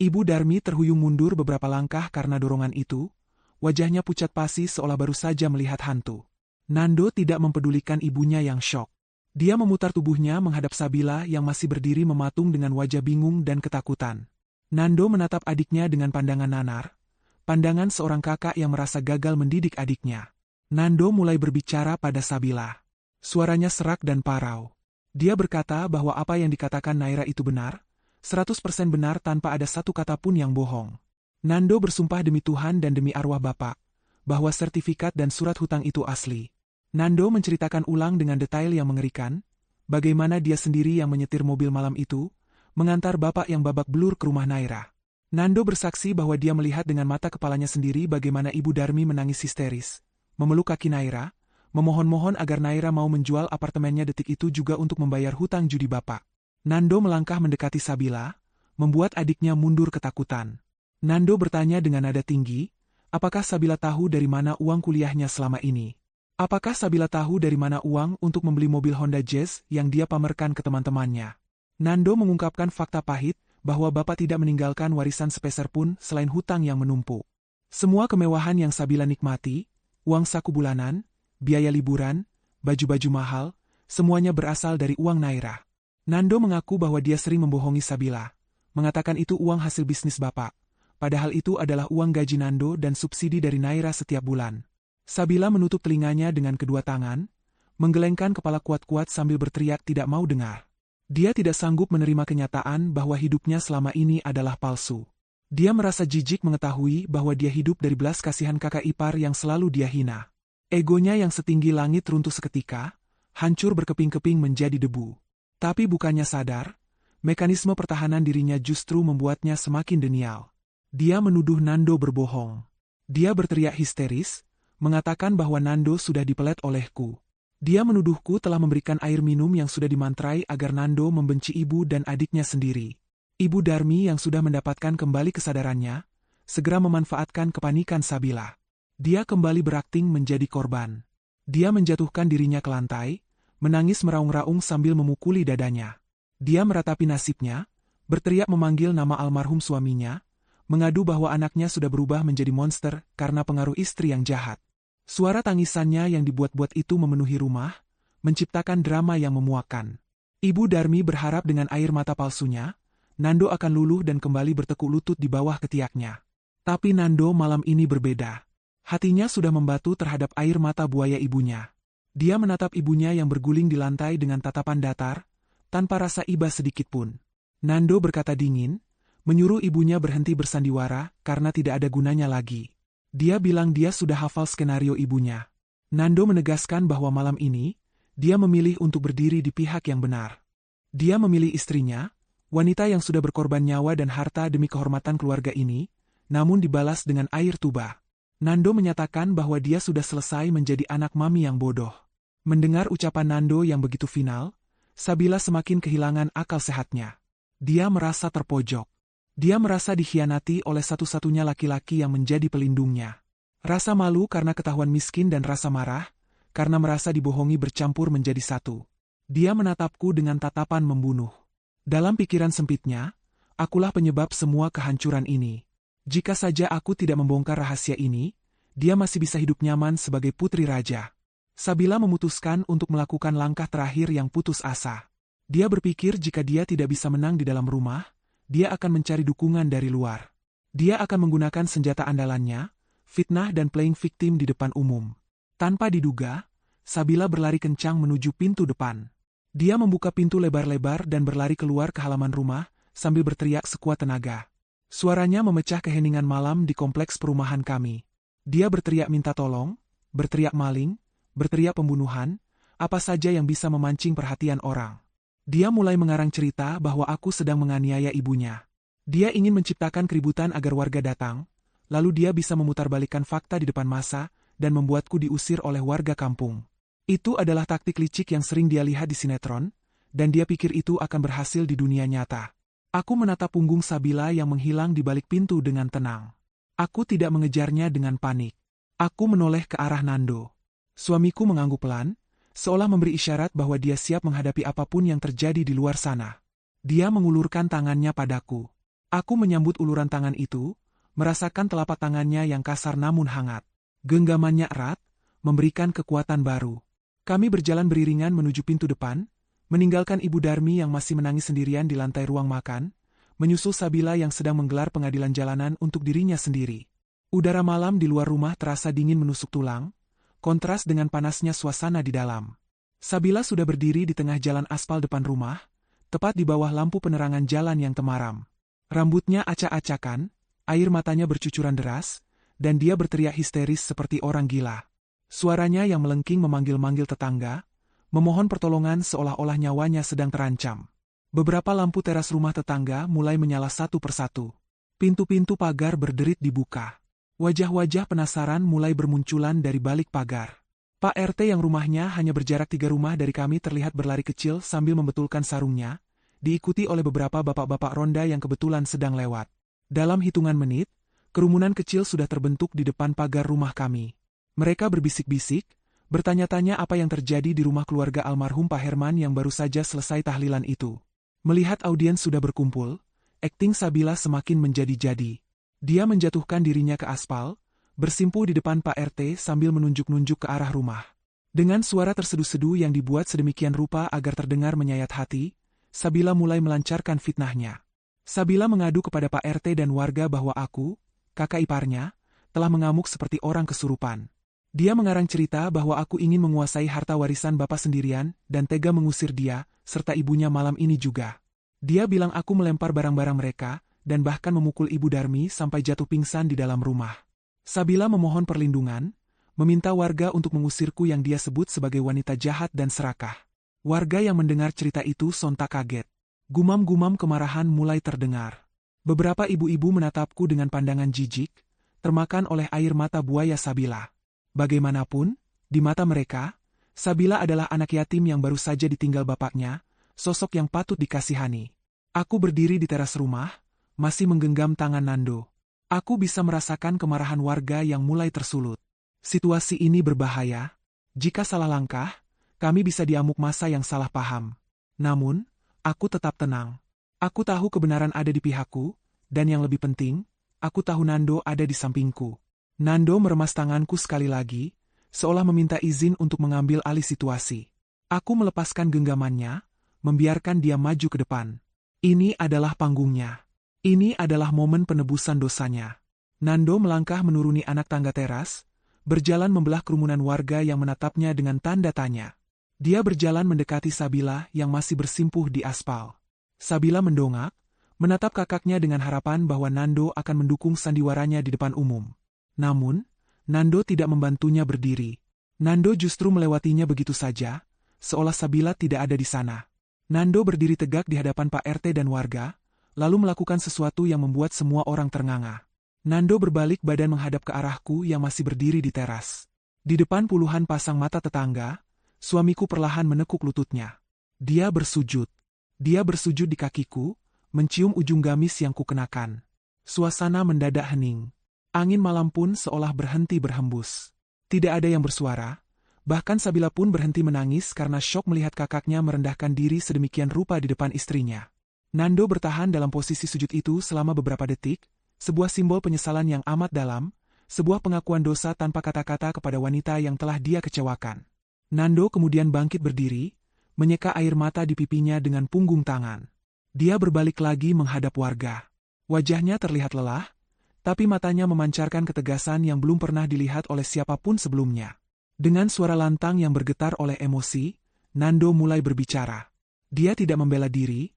Ibu Darmi terhuyung mundur beberapa langkah karena dorongan itu, wajahnya pucat pasi seolah baru saja melihat hantu. Nando tidak mempedulikan ibunya yang syok. Dia memutar tubuhnya menghadap Sabila yang masih berdiri mematung dengan wajah bingung dan ketakutan. Nando menatap adiknya dengan pandangan nanar, pandangan seorang kakak yang merasa gagal mendidik adiknya. Nando mulai berbicara pada Sabila. Suaranya serak dan parau. Dia berkata bahwa apa yang dikatakan Naira itu benar, 100% benar tanpa ada satu kata pun yang bohong. Nando bersumpah demi Tuhan dan demi arwah bapak, bahwa sertifikat dan surat hutang itu asli. Nando menceritakan ulang dengan detail yang mengerikan, bagaimana dia sendiri yang menyetir mobil malam itu, mengantar bapak yang babak belur ke rumah Naira. Nando bersaksi bahwa dia melihat dengan mata kepalanya sendiri bagaimana Ibu Darmi menangis histeris, memeluk kaki Naira, memohon-mohon agar Naira mau menjual apartemennya detik itu juga untuk membayar hutang judi bapak. Nando melangkah mendekati Sabila, membuat adiknya mundur ketakutan. Nando bertanya dengan nada tinggi, apakah Sabila tahu dari mana uang kuliahnya selama ini? Apakah Sabila tahu dari mana uang untuk membeli mobil Honda Jazz yang dia pamerkan ke teman-temannya? Nando mengungkapkan fakta pahit bahwa bapak tidak meninggalkan warisan sepeser pun selain hutang yang menumpuk. Semua kemewahan yang Sabila nikmati, uang saku bulanan, biaya liburan, baju-baju mahal, semuanya berasal dari uang Naira. Nando mengaku bahwa dia sering membohongi Sabila, mengatakan itu uang hasil bisnis bapak, padahal itu adalah uang gaji Nando dan subsidi dari Naira setiap bulan. Sabila menutup telinganya dengan kedua tangan, menggelengkan kepala kuat-kuat sambil berteriak tidak mau dengar. Dia tidak sanggup menerima kenyataan bahwa hidupnya selama ini adalah palsu. Dia merasa jijik mengetahui bahwa dia hidup dari belas kasihan kakak ipar yang selalu dia hina. Egonya yang setinggi langit runtuh seketika, hancur berkeping-keping menjadi debu. Tapi bukannya sadar, mekanisme pertahanan dirinya justru membuatnya semakin denial. Dia menuduh Nando berbohong. Dia berteriak histeris, mengatakan bahwa Nando sudah dipelet olehku. Dia menuduhku telah memberikan air minum yang sudah dimantrai agar Nando membenci ibu dan adiknya sendiri. Ibu Darmi yang sudah mendapatkan kembali kesadarannya, segera memanfaatkan kepanikan Sabila. Dia kembali berakting menjadi korban. Dia menjatuhkan dirinya ke lantai, menangis meraung-raung sambil memukuli dadanya. Dia meratapi nasibnya, berteriak memanggil nama almarhum suaminya, mengadu bahwa anaknya sudah berubah menjadi monster karena pengaruh istri yang jahat. Suara tangisannya yang dibuat-buat itu memenuhi rumah, menciptakan drama yang memuakkan. Ibu Darmi berharap dengan air mata palsunya, Nando akan luluh dan kembali bertekuk lutut di bawah ketiaknya. Tapi Nando malam ini berbeda. Hatinya sudah membatu terhadap air mata buaya ibunya. Dia menatap ibunya yang berguling di lantai dengan tatapan datar, tanpa rasa iba sedikitpun. Nando berkata dingin, menyuruh ibunya berhenti bersandiwara karena tidak ada gunanya lagi. Dia bilang dia sudah hafal skenario ibunya. Nando menegaskan bahwa malam ini, dia memilih untuk berdiri di pihak yang benar. Dia memilih istrinya, wanita yang sudah berkorban nyawa dan harta demi kehormatan keluarga ini, namun dibalas dengan air tuba. Nando menyatakan bahwa dia sudah selesai menjadi anak mami yang bodoh. Mendengar ucapan Nando yang begitu final, Sabila semakin kehilangan akal sehatnya. Dia merasa terpojok. Dia merasa dikhianati oleh satu-satunya laki-laki yang menjadi pelindungnya. Rasa malu karena ketahuan miskin dan rasa marah, karena merasa dibohongi bercampur menjadi satu. Dia menatapku dengan tatapan membunuh. Dalam pikiran sempitnya, akulah penyebab semua kehancuran ini. Jika saja aku tidak membongkar rahasia ini, dia masih bisa hidup nyaman sebagai putri raja. Sabila memutuskan untuk melakukan langkah terakhir yang putus asa. Dia berpikir jika dia tidak bisa menang di dalam rumah, dia akan mencari dukungan dari luar. Dia akan menggunakan senjata andalannya, fitnah dan playing victim di depan umum. Tanpa diduga, Sabila berlari kencang menuju pintu depan. Dia membuka pintu lebar-lebar dan berlari keluar ke halaman rumah, sambil berteriak sekuat tenaga. Suaranya memecah keheningan malam di kompleks perumahan kami. Dia berteriak minta tolong, berteriak maling, berteriak pembunuhan, apa saja yang bisa memancing perhatian orang. Dia mulai mengarang cerita bahwa aku sedang menganiaya ibunya. Dia ingin menciptakan keributan agar warga datang, lalu dia bisa memutarbalikkan fakta di depan masa, dan membuatku diusir oleh warga kampung. Itu adalah taktik licik yang sering dia lihat di sinetron, dan dia pikir itu akan berhasil di dunia nyata. Aku menatap punggung Sabila yang menghilang di balik pintu dengan tenang. Aku tidak mengejarnya dengan panik. Aku menoleh ke arah Nando. Suamiku mengangguk pelan, seolah memberi isyarat bahwa dia siap menghadapi apapun yang terjadi di luar sana. Dia mengulurkan tangannya padaku. Aku menyambut uluran tangan itu, merasakan telapak tangannya yang kasar namun hangat. Genggamannya erat, memberikan kekuatan baru. Kami berjalan beriringan menuju pintu depan, meninggalkan Ibu Darmi yang masih menangis sendirian di lantai ruang makan, menyusul Sabila yang sedang menggelar pengadilan jalanan untuk dirinya sendiri. Udara malam di luar rumah terasa dingin menusuk tulang, kontras dengan panasnya suasana di dalam. Sabila sudah berdiri di tengah jalan aspal depan rumah, tepat di bawah lampu penerangan jalan yang temaram. Rambutnya acak-acakan, air matanya bercucuran deras, dan dia berteriak histeris seperti orang gila. Suaranya yang melengking memanggil-manggil tetangga, memohon pertolongan seolah-olah nyawanya sedang terancam. Beberapa lampu teras rumah tetangga mulai menyala satu persatu. Pintu-pintu pagar berderit dibuka. Wajah-wajah penasaran mulai bermunculan dari balik pagar. Pak RT yang rumahnya hanya berjarak 3 rumah dari kami terlihat berlari kecil sambil membetulkan sarungnya, diikuti oleh beberapa bapak-bapak ronda yang kebetulan sedang lewat. Dalam hitungan menit, kerumunan kecil sudah terbentuk di depan pagar rumah kami. Mereka berbisik-bisik, bertanya-tanya apa yang terjadi di rumah keluarga almarhum Pak Herman yang baru saja selesai tahlilan itu. Melihat audiens sudah berkumpul, akting Sabila semakin menjadi-jadi. Dia menjatuhkan dirinya ke aspal, bersimpuh di depan Pak RT sambil menunjuk-nunjuk ke arah rumah. Dengan suara terseduh-seduh yang dibuat sedemikian rupa agar terdengar menyayat hati, Sabila mulai melancarkan fitnahnya. Sabila mengadu kepada Pak RT dan warga bahwa aku, kakak iparnya, telah mengamuk seperti orang kesurupan. Dia mengarang cerita bahwa aku ingin menguasai harta warisan bapak sendirian dan tega mengusir dia, serta ibunya malam ini juga. Dia bilang aku melempar barang-barang mereka, dan bahkan memukul Ibu Darmi sampai jatuh pingsan di dalam rumah. Sabila memohon perlindungan, meminta warga untuk mengusirku yang dia sebut sebagai wanita jahat dan serakah. Warga yang mendengar cerita itu sontak kaget. Gumam-gumam kemarahan mulai terdengar. Beberapa ibu-ibu menatapku dengan pandangan jijik, termakan oleh air mata buaya Sabila. Bagaimanapun, di mata mereka, Sabila adalah anak yatim yang baru saja ditinggal bapaknya, sosok yang patut dikasihani. Aku berdiri di teras rumah, masih menggenggam tangan Nando. Aku bisa merasakan kemarahan warga yang mulai tersulut. Situasi ini berbahaya. Jika salah langkah, kami bisa diamuk massa yang salah paham. Namun, aku tetap tenang. Aku tahu kebenaran ada di pihakku, dan yang lebih penting, aku tahu Nando ada di sampingku. Nando meremas tanganku sekali lagi, seolah meminta izin untuk mengambil alih situasi. Aku melepaskan genggamannya, membiarkan dia maju ke depan. Ini adalah panggungnya. Ini adalah momen penebusan dosanya. Nando melangkah menuruni anak tangga teras, berjalan membelah kerumunan warga yang menatapnya dengan tanda tanya. Dia berjalan mendekati Sabila yang masih bersimpuh di aspal. Sabila mendongak, menatap kakaknya dengan harapan bahwa Nando akan mendukung sandiwaranya di depan umum. Namun, Nando tidak membantunya berdiri. Nando justru melewatinya begitu saja, seolah Sabila tidak ada di sana. Nando berdiri tegak di hadapan Pak RT dan warga, lalu melakukan sesuatu yang membuat semua orang ternganga. Nando berbalik badan menghadap ke arahku yang masih berdiri di teras. Di depan puluhan pasang mata tetangga, suamiku perlahan menekuk lututnya. Dia bersujud. Dia bersujud di kakiku, mencium ujung gamis yang kukenakan. Suasana mendadak hening. Angin malam pun seolah berhenti berhembus. Tidak ada yang bersuara, bahkan Sabila pun berhenti menangis karena syok melihat kakaknya merendahkan diri sedemikian rupa di depan istrinya. Nando bertahan dalam posisi sujud itu selama beberapa detik, sebuah simbol penyesalan yang amat dalam, sebuah pengakuan dosa tanpa kata-kata kepada wanita yang telah dia kecewakan. Nando kemudian bangkit berdiri, menyeka air mata di pipinya dengan punggung tangan. Dia berbalik lagi menghadap warga. Wajahnya terlihat lelah, tapi matanya memancarkan ketegasan yang belum pernah dilihat oleh siapapun sebelumnya. Dengan suara lantang yang bergetar oleh emosi, Nando mulai berbicara. Dia tidak membela diri,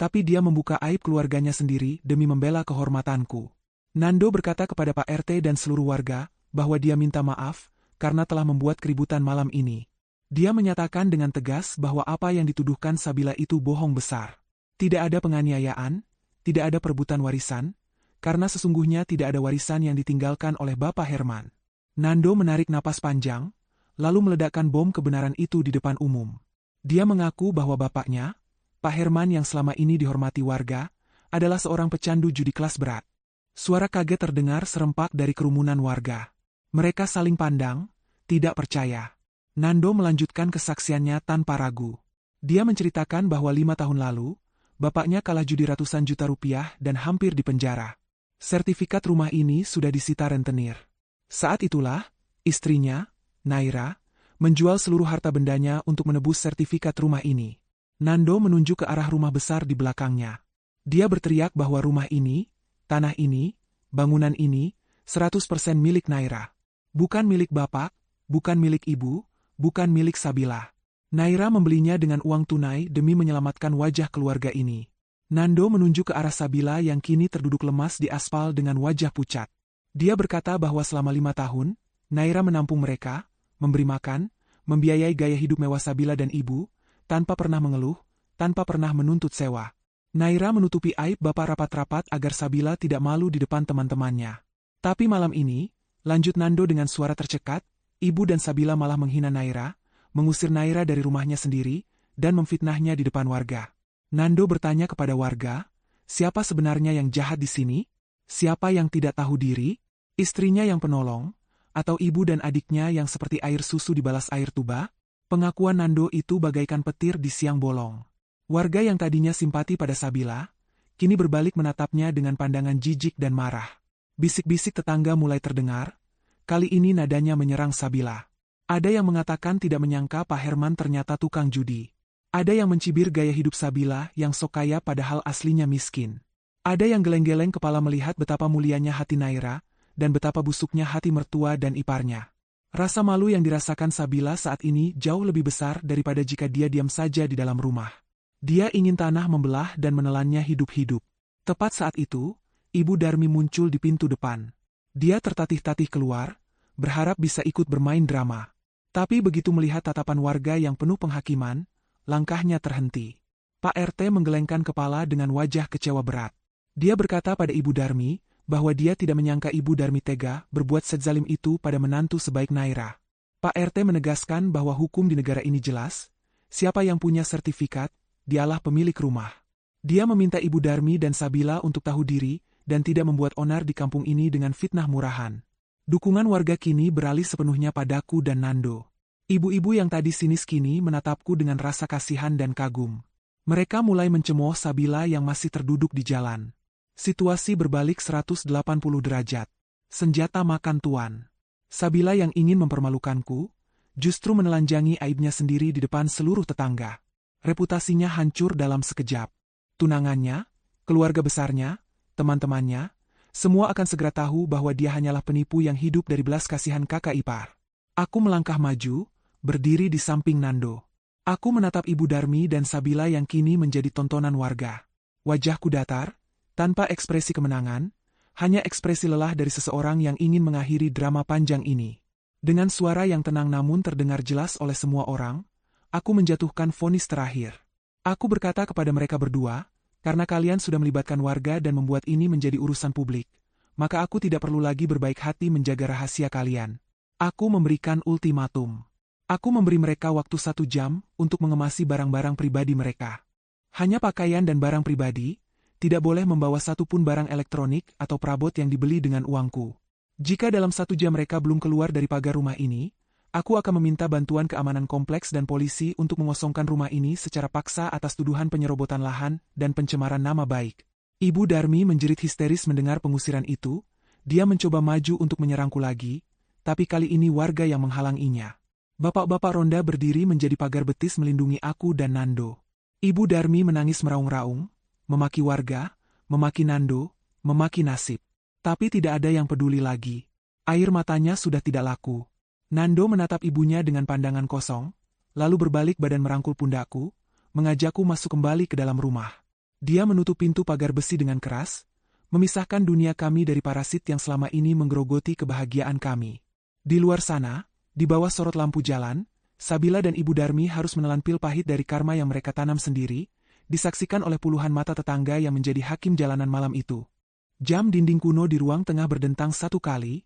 tapi dia membuka aib keluarganya sendiri demi membela kehormatanku. Nando berkata kepada Pak RT dan seluruh warga bahwa dia minta maaf karena telah membuat keributan malam ini. Dia menyatakan dengan tegas bahwa apa yang dituduhkan Sabila itu bohong besar. Tidak ada penganiayaan, tidak ada perebutan warisan, karena sesungguhnya tidak ada warisan yang ditinggalkan oleh Bapak Herman. Nando menarik napas panjang, lalu meledakkan bom kebenaran itu di depan umum. Dia mengaku bahwa bapaknya, Pak Herman yang selama ini dihormati warga, adalah seorang pecandu judi kelas berat. Suara kaget terdengar serempak dari kerumunan warga. Mereka saling pandang, tidak percaya. Nando melanjutkan kesaksiannya tanpa ragu. Dia menceritakan bahwa 5 tahun lalu, bapaknya kalah judi ratusan juta rupiah dan hampir dipenjara. Sertifikat rumah ini sudah disita rentenir. Saat itulah, istrinya, Naira, menjual seluruh harta bendanya untuk menebus sertifikat rumah ini. Nando menunjuk ke arah rumah besar di belakangnya. Dia berteriak bahwa rumah ini, tanah ini, bangunan ini, 100% milik Naira. Bukan milik bapak, bukan milik ibu, bukan milik Sabila. Naira membelinya dengan uang tunai demi menyelamatkan wajah keluarga ini. Nando menunjuk ke arah Sabila yang kini terduduk lemas di aspal dengan wajah pucat. Dia berkata bahwa selama 5 tahun, Naira menampung mereka, memberi makan, membiayai gaya hidup mewah Sabila dan ibu, tanpa pernah mengeluh, tanpa pernah menuntut sewa. Naira menutupi aib bapak rapat-rapat agar Sabila tidak malu di depan teman-temannya. Tapi malam ini, lanjut Nando dengan suara tercekat, ibu dan Sabila malah menghina Naira, mengusir Naira dari rumahnya sendiri, dan memfitnahnya di depan warga. Nando bertanya kepada warga, siapa sebenarnya yang jahat di sini? Siapa yang tidak tahu diri? Istrinya yang penolong? Atau ibu dan adiknya yang seperti air susu dibalas air tuba? Pengakuan Nando itu bagaikan petir di siang bolong. Warga yang tadinya simpati pada Sabila, kini berbalik menatapnya dengan pandangan jijik dan marah. Bisik-bisik tetangga mulai terdengar, kali ini nadanya menyerang Sabila. Ada yang mengatakan tidak menyangka Pak Herman ternyata tukang judi. Ada yang mencibir gaya hidup Sabila yang sok kaya padahal aslinya miskin. Ada yang geleng-geleng kepala melihat betapa mulianya hati Naira, dan betapa busuknya hati mertua dan iparnya. Rasa malu yang dirasakan Sabila saat ini jauh lebih besar daripada jika dia diam saja di dalam rumah. Dia ingin tanah membelah dan menelannya hidup-hidup. Tepat saat itu, Ibu Darmi muncul di pintu depan. Dia tertatih-tatih keluar, berharap bisa ikut bermain drama. Tapi begitu melihat tatapan warga yang penuh penghakiman, langkahnya terhenti. Pak RT menggelengkan kepala dengan wajah kecewa berat. Dia berkata pada Ibu Darmi, bahwa dia tidak menyangka Ibu Darmi tega berbuat sezalim itu pada menantu sebaik Naira. Pak RT menegaskan bahwa hukum di negara ini jelas, siapa yang punya sertifikat, dialah pemilik rumah. Dia meminta Ibu Darmi dan Sabila untuk tahu diri, dan tidak membuat onar di kampung ini dengan fitnah murahan. Dukungan warga kini beralih sepenuhnya padaku dan Nando. Ibu-ibu yang tadi sinis kini menatapku dengan rasa kasihan dan kagum. Mereka mulai mencemooh Sabila yang masih terduduk di jalan. Situasi berbalik 180 derajat. Senjata makan tuan. Sabila yang ingin mempermalukanku, justru menelanjangi aibnya sendiri di depan seluruh tetangga. Reputasinya hancur dalam sekejap. Tunangannya, keluarga besarnya, teman-temannya, semua akan segera tahu bahwa dia hanyalah penipu yang hidup dari belas kasihan kakak ipar. Aku melangkah maju, berdiri di samping Nando. Aku menatap Ibu Darmi dan Sabila yang kini menjadi tontonan warga. Wajahku datar, tanpa ekspresi kemenangan, hanya ekspresi lelah dari seseorang yang ingin mengakhiri drama panjang ini. Dengan suara yang tenang namun terdengar jelas oleh semua orang, aku menjatuhkan vonis terakhir. Aku berkata kepada mereka berdua, karena kalian sudah melibatkan warga dan membuat ini menjadi urusan publik, maka aku tidak perlu lagi berbaik hati menjaga rahasia kalian. Aku memberikan ultimatum. Aku memberi mereka waktu 1 jam untuk mengemasi barang-barang pribadi mereka. Hanya pakaian dan barang pribadi, tidak boleh membawa satupun barang elektronik atau perabot yang dibeli dengan uangku. Jika dalam 1 jam mereka belum keluar dari pagar rumah ini, aku akan meminta bantuan keamanan kompleks dan polisi untuk mengosongkan rumah ini secara paksa atas tuduhan penyerobotan lahan dan pencemaran nama baik. Ibu Darmi menjerit histeris mendengar pengusiran itu. Dia mencoba maju untuk menyerangku lagi, tapi kali ini warga yang menghalanginya. Bapak-bapak ronda berdiri menjadi pagar betis melindungi aku dan Nando. Ibu Darmi menangis meraung-raung, memaki warga, memaki Nando, memaki nasib. Tapi tidak ada yang peduli lagi. Air matanya sudah tidak laku. Nando menatap ibunya dengan pandangan kosong, lalu berbalik badan merangkul pundakku, mengajakku masuk kembali ke dalam rumah. Dia menutup pintu pagar besi dengan keras, memisahkan dunia kami dari parasit yang selama ini menggerogoti kebahagiaan kami. Di luar sana, di bawah sorot lampu jalan, Sabila dan Ibu Darmi harus menelan pil pahit dari karma yang mereka tanam sendiri, disaksikan oleh puluhan mata tetangga yang menjadi hakim jalanan malam itu. Jam dinding kuno di ruang tengah berdentang 1 kali,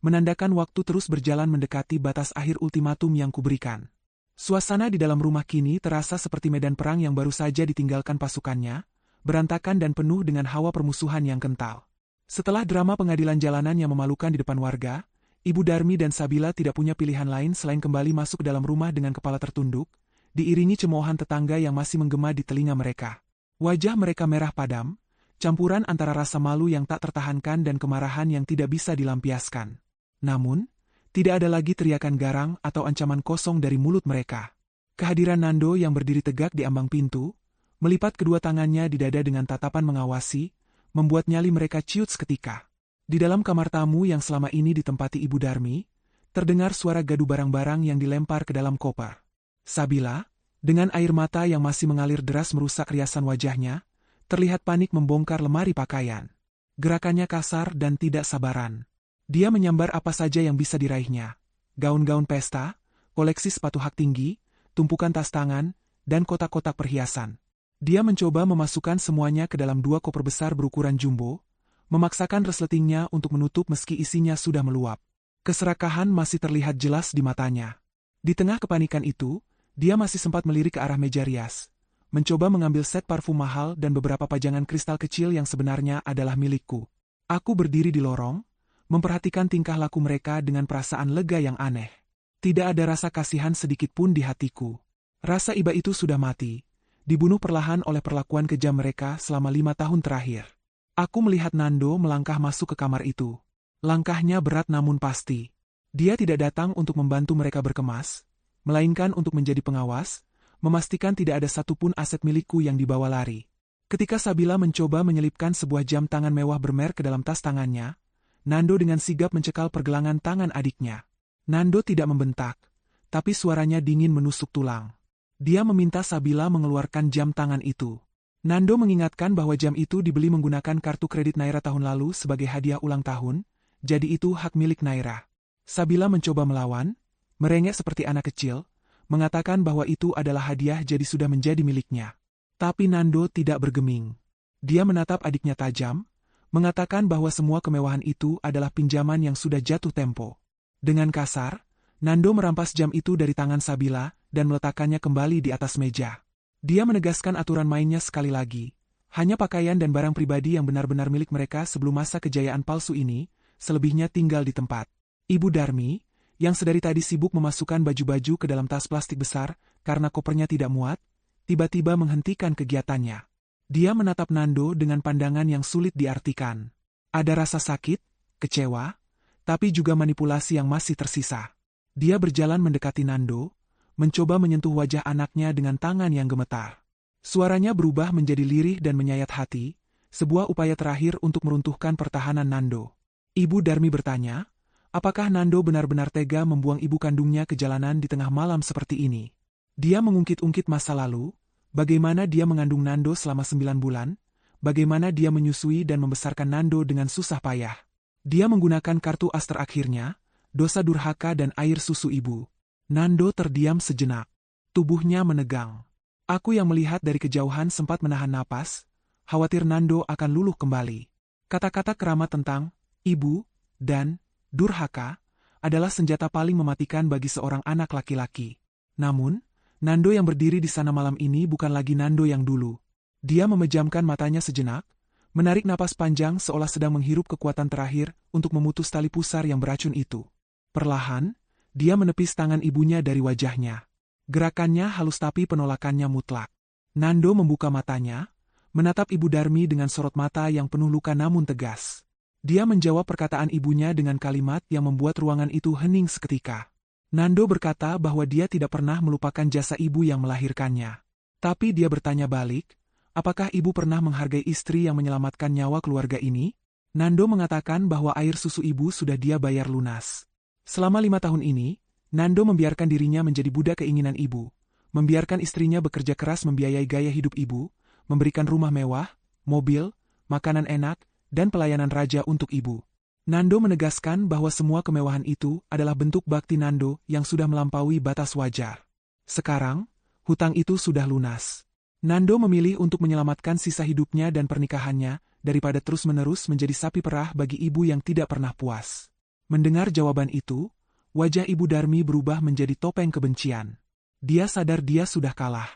menandakan waktu terus berjalan mendekati batas akhir ultimatum yang kuberikan. Suasana di dalam rumah kini terasa seperti medan perang yang baru saja ditinggalkan pasukannya, berantakan dan penuh dengan hawa permusuhan yang kental. Setelah drama pengadilan jalanan yang memalukan di depan warga, Ibu Darmi dan Sabila tidak punya pilihan lain selain kembali masuk ke dalam rumah dengan kepala tertunduk, diiringi cemoohan tetangga yang masih menggema di telinga mereka. Wajah mereka merah padam, campuran antara rasa malu yang tak tertahankan dan kemarahan yang tidak bisa dilampiaskan. Namun, tidak ada lagi teriakan garang atau ancaman kosong dari mulut mereka. Kehadiran Nando yang berdiri tegak di ambang pintu, melipat kedua tangannya di dada dengan tatapan mengawasi, membuat nyali mereka ciut seketika. Di dalam kamar tamu yang selama ini ditempati Ibu Darmi, terdengar suara gaduh barang-barang yang dilempar ke dalam koper. Sabila, dengan air mata yang masih mengalir deras merusak riasan wajahnya, terlihat panik membongkar lemari pakaian. Gerakannya kasar dan tidak sabaran. Dia menyambar apa saja yang bisa diraihnya. Gaun-gaun pesta, koleksi sepatu hak tinggi, tumpukan tas tangan, dan kotak-kotak perhiasan. Dia mencoba memasukkan semuanya ke dalam 2 koper besar berukuran jumbo, memaksakan resletingnya untuk menutup meski isinya sudah meluap. Keserakahan masih terlihat jelas di matanya. Di tengah kepanikan itu, dia masih sempat melirik ke arah meja rias, mencoba mengambil set parfum mahal dan beberapa pajangan kristal kecil yang sebenarnya adalah milikku. Aku berdiri di lorong, memperhatikan tingkah laku mereka dengan perasaan lega yang aneh. Tidak ada rasa kasihan sedikit pun di hatiku. Rasa iba itu sudah mati, dibunuh perlahan oleh perlakuan kejam mereka selama 5 tahun terakhir. Aku melihat Nando melangkah masuk ke kamar itu. Langkahnya berat namun pasti. Dia tidak datang untuk membantu mereka berkemas, melainkan untuk menjadi pengawas, memastikan tidak ada satupun aset milikku yang dibawa lari. Ketika Sabila mencoba menyelipkan sebuah jam tangan mewah bermerek ke dalam tas tangannya, Nando dengan sigap mencekal pergelangan tangan adiknya. Nando tidak membentak, tapi suaranya dingin menusuk tulang. Dia meminta Sabila mengeluarkan jam tangan itu. Nando mengingatkan bahwa jam itu dibeli menggunakan kartu kredit Naira tahun lalu sebagai hadiah ulang tahun, jadi itu hak milik Naira. Sabila mencoba melawan, merengek seperti anak kecil, mengatakan bahwa itu adalah hadiah jadi sudah menjadi miliknya. Tapi Nando tidak bergeming. Dia menatap adiknya tajam, mengatakan bahwa semua kemewahan itu adalah pinjaman yang sudah jatuh tempo. Dengan kasar, Nando merampas jam itu dari tangan Sabila dan meletakkannya kembali di atas meja. Dia menegaskan aturan mainnya sekali lagi. Hanya pakaian dan barang pribadi yang benar-benar milik mereka sebelum masa kejayaan palsu ini, selebihnya tinggal di tempat. Ibu Darmi, yang sedari tadi sibuk memasukkan baju-baju ke dalam tas plastik besar karena kopernya tidak muat, tiba-tiba menghentikan kegiatannya. Dia menatap Nando dengan pandangan yang sulit diartikan. Ada rasa sakit, kecewa, tapi juga manipulasi yang masih tersisa. Dia berjalan mendekati Nando, mencoba menyentuh wajah anaknya dengan tangan yang gemetar. Suaranya berubah menjadi lirih dan menyayat hati, sebuah upaya terakhir untuk meruntuhkan pertahanan Nando. Ibu Darmi bertanya, apakah Nando benar-benar tega membuang ibu kandungnya ke jalanan di tengah malam seperti ini? Dia mengungkit-ungkit masa lalu, bagaimana dia mengandung Nando selama 9 bulan, bagaimana dia menyusui dan membesarkan Nando dengan susah payah. Dia menggunakan kartu as terakhirnya, dosa durhaka dan air susu ibu. Nando terdiam sejenak. Tubuhnya menegang. Aku yang melihat dari kejauhan sempat menahan napas, khawatir Nando akan luluh kembali. Kata-kata keramat tentang ibu dan durhaka adalah senjata paling mematikan bagi seorang anak laki-laki. Namun, Nando yang berdiri di sana malam ini bukan lagi Nando yang dulu. Dia memejamkan matanya sejenak, menarik napas panjang seolah sedang menghirup kekuatan terakhir untuk memutus tali pusar yang beracun itu. Perlahan, dia menepis tangan ibunya dari wajahnya. Gerakannya halus tapi penolakannya mutlak. Nando membuka matanya, menatap Ibu Darmi dengan sorot mata yang penuh luka namun tegas. Dia menjawab perkataan ibunya dengan kalimat yang membuat ruangan itu hening seketika. Nando berkata bahwa dia tidak pernah melupakan jasa ibu yang melahirkannya. Tapi dia bertanya balik, apakah ibu pernah menghargai istri yang menyelamatkan nyawa keluarga ini? Nando mengatakan bahwa air susu ibu sudah dia bayar lunas. Selama 5 tahun ini, Nando membiarkan dirinya menjadi budak keinginan ibu, membiarkan istrinya bekerja keras membiayai gaya hidup ibu, memberikan rumah mewah, mobil, makanan enak, dan pelayanan raja untuk ibu. Nando menegaskan bahwa semua kemewahan itu adalah bentuk bakti Nando yang sudah melampaui batas wajar. Sekarang, hutang itu sudah lunas. Nando memilih untuk menyelamatkan sisa hidupnya dan pernikahannya daripada terus-menerus menjadi sapi perah bagi ibu yang tidak pernah puas. Mendengar jawaban itu, wajah Ibu Darmi berubah menjadi topeng kebencian. Dia sadar dia sudah kalah.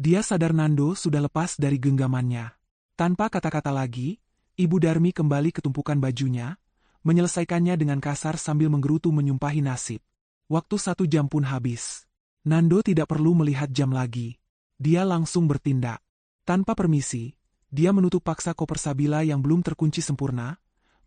Dia sadar Nando sudah lepas dari genggamannya. Tanpa kata-kata lagi, Ibu Darmi kembali ke tumpukan bajunya, menyelesaikannya dengan kasar sambil menggerutu menyumpahi nasib. Waktu 1 jam pun habis. Nando tidak perlu melihat jam lagi. Dia langsung bertindak. Tanpa permisi, dia menutup paksa koper Sabila yang belum terkunci sempurna,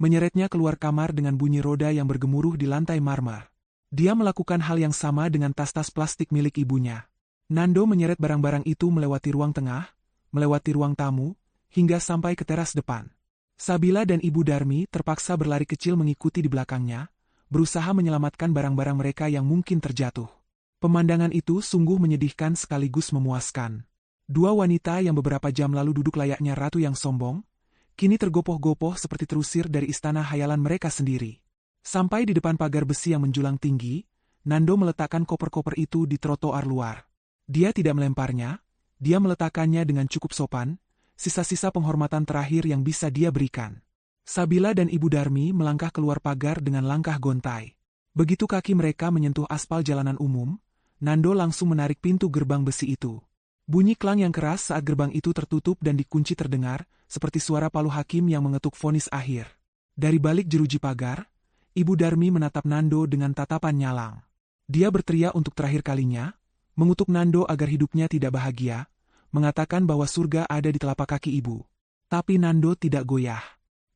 menyeretnya keluar kamar dengan bunyi roda yang bergemuruh di lantai marmer. Dia melakukan hal yang sama dengan tas-tas plastik milik ibunya. Nando menyeret barang-barang itu melewati ruang tengah, melewati ruang tamu, hingga sampai ke teras depan. Sabila dan Ibu Darmi terpaksa berlari kecil mengikuti di belakangnya, berusaha menyelamatkan barang-barang mereka yang mungkin terjatuh. Pemandangan itu sungguh menyedihkan sekaligus memuaskan. 2 wanita yang beberapa jam lalu duduk layaknya ratu yang sombong, kini tergopoh-gopoh seperti terusir dari istana hayalan mereka sendiri. Sampai di depan pagar besi yang menjulang tinggi, Nando meletakkan koper-koper itu di trotoar luar. Dia tidak melemparnya, dia meletakkannya dengan cukup sopan, sisa-sisa penghormatan terakhir yang bisa dia berikan. Sabila dan Ibu Darmi melangkah keluar pagar dengan langkah gontai. Begitu kaki mereka menyentuh aspal jalanan umum, Nando langsung menarik pintu gerbang besi itu. Bunyi klang yang keras saat gerbang itu tertutup dan dikunci terdengar, seperti suara palu hakim yang mengetuk vonis akhir. Dari balik jeruji pagar, Ibu Darmi menatap Nando dengan tatapan nyalang. Dia berteriak untuk terakhir kalinya, mengutuk Nando agar hidupnya tidak bahagia, mengatakan bahwa surga ada di telapak kaki ibu. Tapi Nando tidak goyah.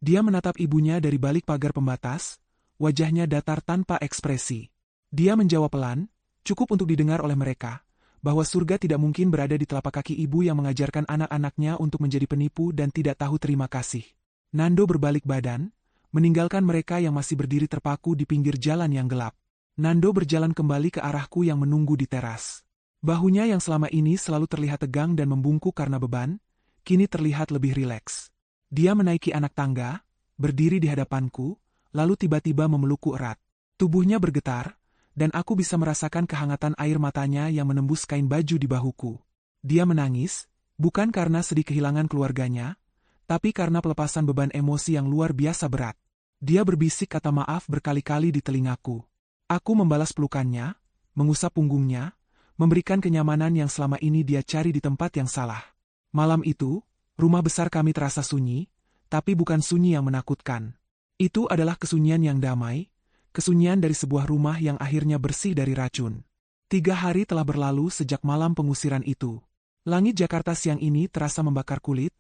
Dia menatap ibunya dari balik pagar pembatas, wajahnya datar tanpa ekspresi. Dia menjawab pelan, cukup untuk didengar oleh mereka, bahwa surga tidak mungkin berada di telapak kaki ibu yang mengajarkan anak-anaknya untuk menjadi penipu dan tidak tahu terima kasih. Nando berbalik badan, meninggalkan mereka yang masih berdiri terpaku di pinggir jalan yang gelap. Nando berjalan kembali ke arahku yang menunggu di teras. Bahunya yang selama ini selalu terlihat tegang dan membungkuk karena beban, kini terlihat lebih rileks. Dia menaiki anak tangga, berdiri di hadapanku, lalu tiba-tiba memelukku erat. Tubuhnya bergetar, dan aku bisa merasakan kehangatan air matanya yang menembus kain baju di bahuku. Dia menangis, bukan karena sedih kehilangan keluarganya, tapi karena pelepasan beban emosi yang luar biasa berat. Dia berbisik kata maaf berkali-kali di telingaku. Aku membalas pelukannya, mengusap punggungnya, memberikan kenyamanan yang selama ini dia cari di tempat yang salah. Malam itu, rumah besar kami terasa sunyi, tapi bukan sunyi yang menakutkan. Itu adalah kesunyian yang damai, kesunyian dari sebuah rumah yang akhirnya bersih dari racun. 3 hari telah berlalu sejak malam pengusiran itu. Langit Jakarta siang ini terasa membakar kulit,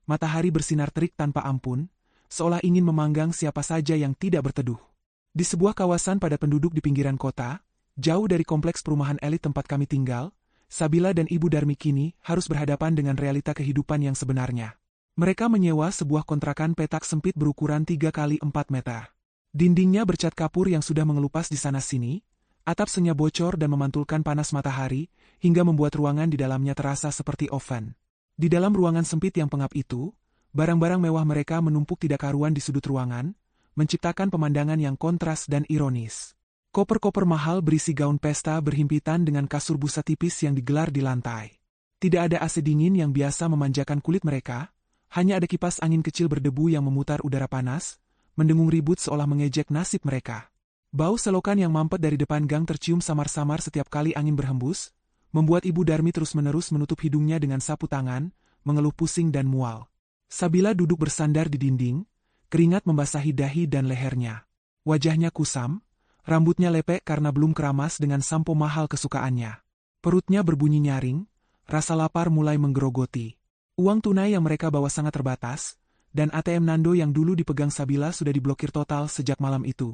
matahari bersinar terik tanpa ampun, seolah ingin memanggang siapa saja yang tidak berteduh. Di sebuah kawasan padat penduduk di pinggiran kota, jauh dari kompleks perumahan elit tempat kami tinggal, Sabila dan Ibu Darmi kini harus berhadapan dengan realita kehidupan yang sebenarnya. Mereka menyewa sebuah kontrakan petak sempit berukuran 3 kali 4 meter. Dindingnya bercat kapur yang sudah mengelupas di sana-sini, atap sengnya bocor dan memantulkan panas matahari, hingga membuat ruangan di dalamnya terasa seperti oven. Di dalam ruangan sempit yang pengap itu, barang-barang mewah mereka menumpuk tidak karuan di sudut ruangan, menciptakan pemandangan yang kontras dan ironis. Koper-koper mahal berisi gaun pesta berhimpitan dengan kasur busa tipis yang digelar di lantai. Tidak ada AC dingin yang biasa memanjakan kulit mereka, hanya ada kipas angin kecil berdebu yang memutar udara panas, mendengung ribut seolah mengejek nasib mereka. Bau selokan yang mampet dari depan gang tercium samar-samar setiap kali angin berhembus, membuat Ibu Darmi terus-menerus menutup hidungnya dengan sapu tangan, mengeluh pusing dan mual. Sabila duduk bersandar di dinding, keringat membasahi dahi dan lehernya. Wajahnya kusam, rambutnya lepek karena belum keramas dengan sampo mahal kesukaannya. Perutnya berbunyi nyaring, rasa lapar mulai menggerogoti. Uang tunai yang mereka bawa sangat terbatas, dan ATM Nando yang dulu dipegang Sabila sudah diblokir total sejak malam itu.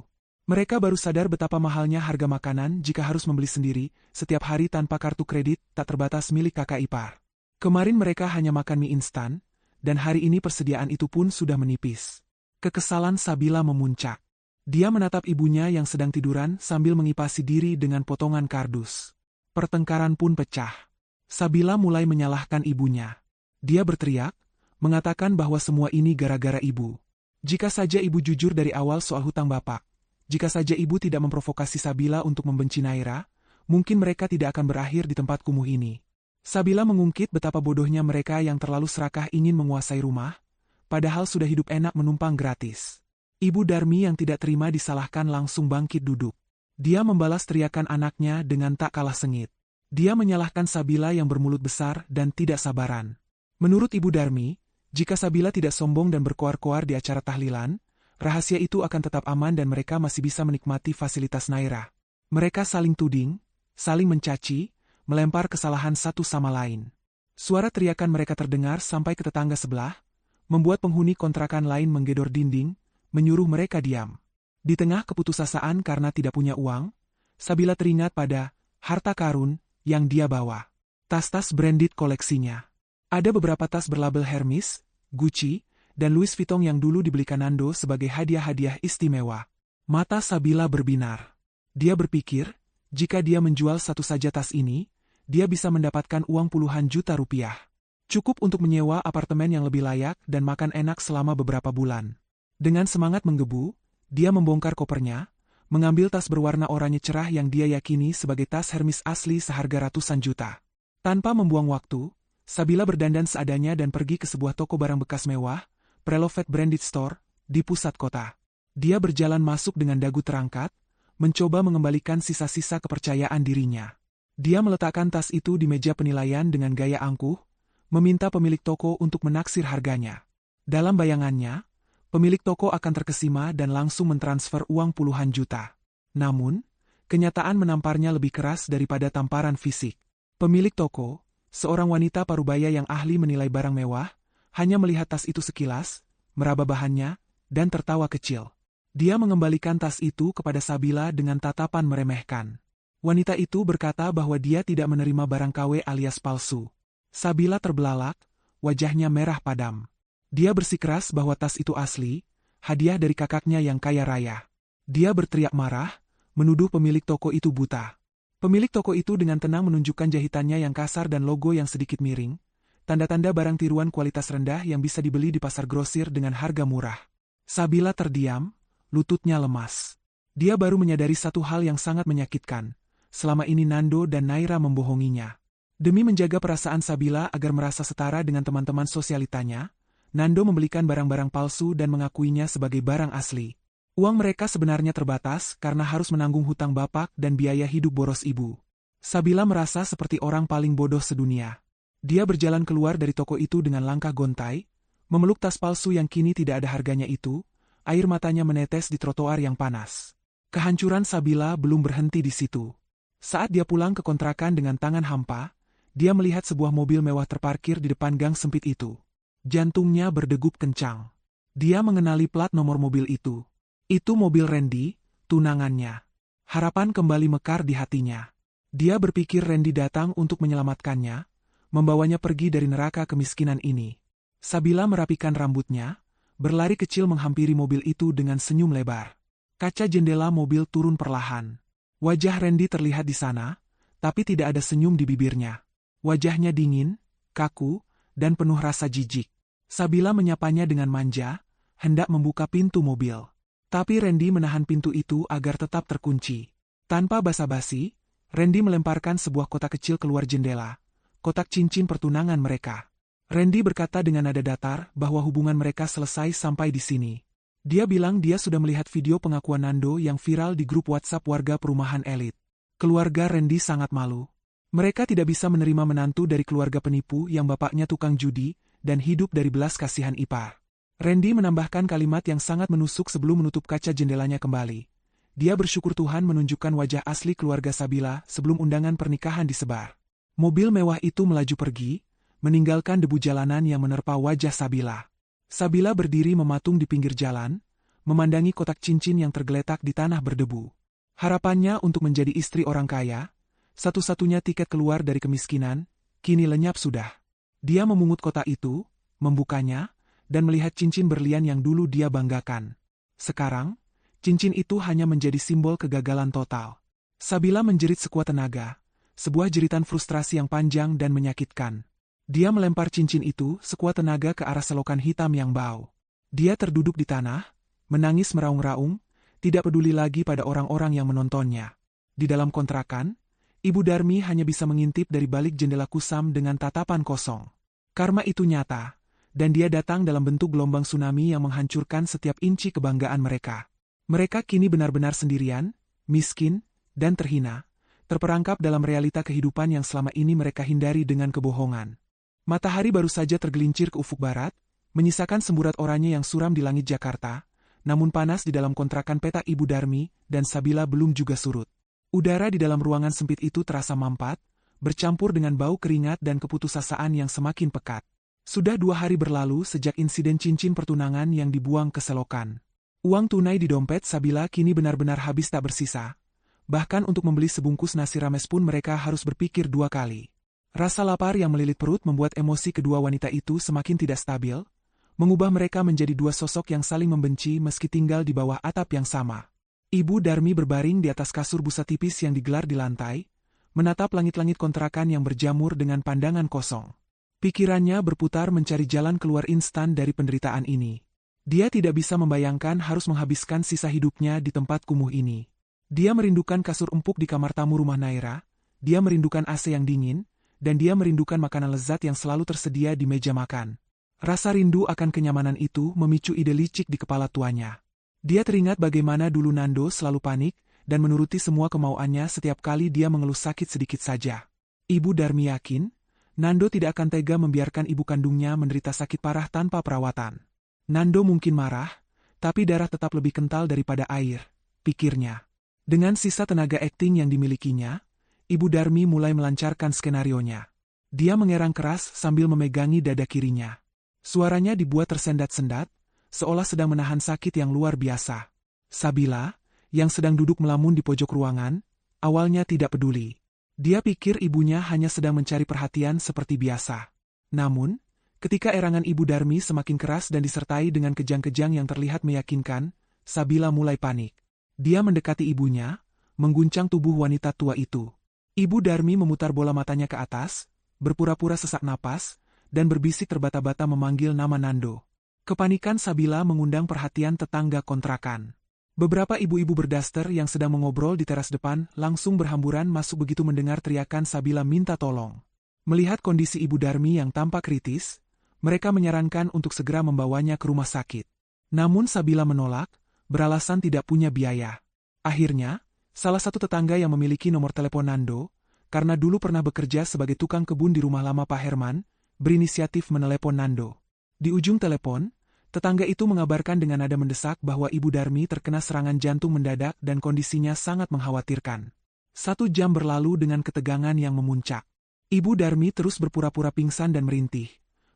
Mereka baru sadar betapa mahalnya harga makanan jika harus membeli sendiri, setiap hari tanpa kartu kredit tak terbatas milik kakak ipar. Kemarin mereka hanya makan mie instan, dan hari ini persediaan itu pun sudah menipis. Kekesalan Sabila memuncak. Dia menatap ibunya yang sedang tiduran sambil mengipasi diri dengan potongan kardus. Pertengkaran pun pecah. Sabila mulai menyalahkan ibunya. Dia berteriak, mengatakan bahwa semua ini gara-gara ibu. Jika saja ibu jujur dari awal soal hutang bapak, jika saja ibu tidak memprovokasi Sabila untuk membenci Naira, mungkin mereka tidak akan berakhir di tempat kumuh ini. Sabila mengungkit betapa bodohnya mereka yang terlalu serakah ingin menguasai rumah, padahal sudah hidup enak menumpang gratis. Ibu Darmi yang tidak terima disalahkan langsung bangkit duduk. Dia membalas teriakan anaknya dengan tak kalah sengit. Dia menyalahkan Sabila yang bermulut besar dan tidak sabaran. Menurut Ibu Darmi, jika Sabila tidak sombong dan berkoar-koar di acara tahlilan, rahasia itu akan tetap aman dan mereka masih bisa menikmati fasilitas Naira. Mereka saling tuding, saling mencaci, melempar kesalahan satu sama lain. Suara teriakan mereka terdengar sampai ke tetangga sebelah, membuat penghuni kontrakan lain menggedor dinding, menyuruh mereka diam. Di tengah keputusasaan karena tidak punya uang, Sabila teringat pada harta karun yang dia bawa. Tas-tas branded koleksinya. Ada beberapa tas berlabel Hermes, Gucci, dan Louis Vuitton yang dulu dibelikan Nando sebagai hadiah-hadiah istimewa. Mata Sabila berbinar. Dia berpikir, jika dia menjual satu saja tas ini, dia bisa mendapatkan uang puluhan juta rupiah. Cukup untuk menyewa apartemen yang lebih layak dan makan enak selama beberapa bulan. Dengan semangat menggebu, Dia membongkar kopernya, mengambil tas berwarna oranye cerah yang dia yakini sebagai tas Hermes asli seharga ratusan juta. Tanpa membuang waktu, Sabila berdandan seadanya dan pergi ke sebuah toko barang bekas mewah, Preloved Branded Store, di pusat kota. Dia berjalan masuk dengan dagu terangkat, mencoba mengembalikan sisa-sisa kepercayaan dirinya. Dia meletakkan tas itu di meja penilaian dengan gaya angkuh, meminta pemilik toko untuk menaksir harganya. Dalam bayangannya, pemilik toko akan terkesima dan langsung mentransfer uang puluhan juta. Namun, kenyataan menamparnya lebih keras daripada tamparan fisik. Pemilik toko, seorang wanita parubaya yang ahli menilai barang mewah, hanya melihat tas itu sekilas, meraba bahannya, dan tertawa kecil. Dia mengembalikan tas itu kepada Sabila dengan tatapan meremehkan. Wanita itu berkata bahwa dia tidak menerima barang KW alias palsu. Sabila terbelalak, wajahnya merah padam. Dia bersikeras bahwa tas itu asli, hadiah dari kakaknya yang kaya raya. Dia berteriak marah, menuduh pemilik toko itu buta. Pemilik toko itu dengan tenang menunjukkan jahitannya yang kasar dan logo yang sedikit miring, tanda-tanda barang tiruan kualitas rendah yang bisa dibeli di pasar grosir dengan harga murah. Sabila terdiam, lututnya lemas. Dia baru menyadari satu hal yang sangat menyakitkan. Selama ini Nando dan Naira membohonginya. Demi menjaga perasaan Sabila agar merasa setara dengan teman-teman sosialitanya, Nando membelikan barang-barang palsu dan mengakuinya sebagai barang asli. Uang mereka sebenarnya terbatas karena harus menanggung hutang bapak dan biaya hidup boros ibu. Sabila merasa seperti orang paling bodoh sedunia. Dia berjalan keluar dari toko itu dengan langkah gontai, memeluk tas palsu yang kini tidak ada harganya itu, air matanya menetes di trotoar yang panas. Kehancuran Sabila belum berhenti di situ. Saat dia pulang ke kontrakan dengan tangan hampa, dia melihat sebuah mobil mewah terparkir di depan gang sempit itu. Jantungnya berdegup kencang. Dia mengenali plat nomor mobil itu. Itu mobil Randy, tunangannya. Harapan kembali mekar di hatinya. Dia berpikir Randy datang untuk menyelamatkannya, membawanya pergi dari neraka kemiskinan ini. Sabila merapikan rambutnya, berlari kecil menghampiri mobil itu dengan senyum lebar. Kaca jendela mobil turun perlahan. Wajah Randy terlihat di sana, tapi tidak ada senyum di bibirnya. Wajahnya dingin, kaku, dan penuh rasa jijik. Sabila menyapanya dengan manja, hendak membuka pintu mobil. Tapi Randy menahan pintu itu agar tetap terkunci. Tanpa basa-basi, Randy melemparkan sebuah kotak kecil keluar jendela, kotak cincin pertunangan mereka. Randy berkata dengan nada datar bahwa hubungan mereka selesai sampai di sini. Dia bilang dia sudah melihat video pengakuan Nando yang viral di grup WhatsApp warga perumahan elit. Keluarga Randy sangat malu. Mereka tidak bisa menerima menantu dari keluarga penipu yang bapaknya tukang judi dan hidup dari belas kasihan ipar. Randy menambahkan kalimat yang sangat menusuk sebelum menutup kaca jendelanya kembali. Dia bersyukur Tuhan menunjukkan wajah asli keluarga Sabila sebelum undangan pernikahan disebar. Mobil mewah itu melaju pergi, meninggalkan debu jalanan yang menerpa wajah Sabila. Sabila berdiri mematung di pinggir jalan, memandangi kotak cincin yang tergeletak di tanah berdebu. Harapannya untuk menjadi istri orang kaya, satu-satunya tiket keluar dari kemiskinan, kini lenyap sudah. Dia memungut kotak itu, membukanya, dan melihat cincin berlian yang dulu dia banggakan. Sekarang, cincin itu hanya menjadi simbol kegagalan total. Sabila menjerit sekuat tenaga, sebuah jeritan frustrasi yang panjang dan menyakitkan. Dia melempar cincin itu sekuat tenaga ke arah selokan hitam yang bau. Dia terduduk di tanah, menangis meraung-raung, tidak peduli lagi pada orang-orang yang menontonnya. Di dalam kontrakan, Ibu Darmi hanya bisa mengintip dari balik jendela kusam dengan tatapan kosong. Karma itu nyata, dan dia datang dalam bentuk gelombang tsunami yang menghancurkan setiap inci kebanggaan mereka. Mereka kini benar-benar sendirian, miskin, dan terhina, terperangkap dalam realita kehidupan yang selama ini mereka hindari dengan kebohongan. Matahari baru saja tergelincir ke ufuk barat, menyisakan semburat oranye yang suram di langit Jakarta, namun panas di dalam kontrakan petak Ibu Darmi dan Sabila belum juga surut. Udara di dalam ruangan sempit itu terasa mampat, bercampur dengan bau keringat dan keputusasaan yang semakin pekat. Sudah 2 hari berlalu sejak insiden cincin pertunangan yang dibuang ke selokan. Uang tunai di dompet Sabila kini benar-benar habis tak bersisa. Bahkan untuk membeli sebungkus nasi rames pun mereka harus berpikir 2 kali. Rasa lapar yang melilit perut membuat emosi kedua wanita itu semakin tidak stabil, mengubah mereka menjadi 2 sosok yang saling membenci meski tinggal di bawah atap yang sama. Ibu Darmi berbaring di atas kasur busa tipis yang digelar di lantai, menatap langit-langit kontrakan yang berjamur dengan pandangan kosong. Pikirannya berputar mencari jalan keluar instan dari penderitaan ini. Dia tidak bisa membayangkan harus menghabiskan sisa hidupnya di tempat kumuh ini. Dia merindukan kasur empuk di kamar tamu rumah Naira, dia merindukan AC yang dingin, dan dia merindukan makanan lezat yang selalu tersedia di meja makan. Rasa rindu akan kenyamanan itu memicu ide licik di kepala tuannya. Dia teringat bagaimana dulu Nando selalu panik dan menuruti semua kemauannya setiap kali dia mengeluh sakit sedikit saja. Ibu Darmi yakin, Nando tidak akan tega membiarkan ibu kandungnya menderita sakit parah tanpa perawatan. Nando mungkin marah, tapi darah tetap lebih kental daripada air, pikirnya. Dengan sisa tenaga akting yang dimilikinya, Ibu Darmi mulai melancarkan skenarionya. Dia mengerang keras sambil memegangi dada kirinya. Suaranya dibuat tersendat-sendat, seolah sedang menahan sakit yang luar biasa. Sabila, yang sedang duduk melamun di pojok ruangan, awalnya tidak peduli. Dia pikir ibunya hanya sedang mencari perhatian seperti biasa. Namun, ketika erangan Ibu Darmi semakin keras dan disertai dengan kejang-kejang yang terlihat meyakinkan, Sabila mulai panik. Dia mendekati ibunya, mengguncang tubuh wanita tua itu. Ibu Darmi memutar bola matanya ke atas, berpura-pura sesak napas, dan berbisik terbata-bata memanggil nama Nando. Kepanikan Sabila mengundang perhatian tetangga kontrakan. Beberapa ibu-ibu berdaster yang sedang mengobrol di teras depan langsung berhamburan masuk begitu mendengar teriakan Sabila minta tolong. Melihat kondisi Ibu Darmi yang tampak kritis, mereka menyarankan untuk segera membawanya ke rumah sakit. Namun Sabila menolak, beralasan tidak punya biaya. Akhirnya, salah satu tetangga yang memiliki nomor telepon Nando, karena dulu pernah bekerja sebagai tukang kebun di rumah lama Pak Herman, berinisiatif menelepon Nando. Di ujung telepon, tetangga itu mengabarkan dengan nada mendesak bahwa Ibu Darmi terkena serangan jantung mendadak dan kondisinya sangat mengkhawatirkan. 1 jam berlalu dengan ketegangan yang memuncak. Ibu Darmi terus berpura-pura pingsan dan merintih,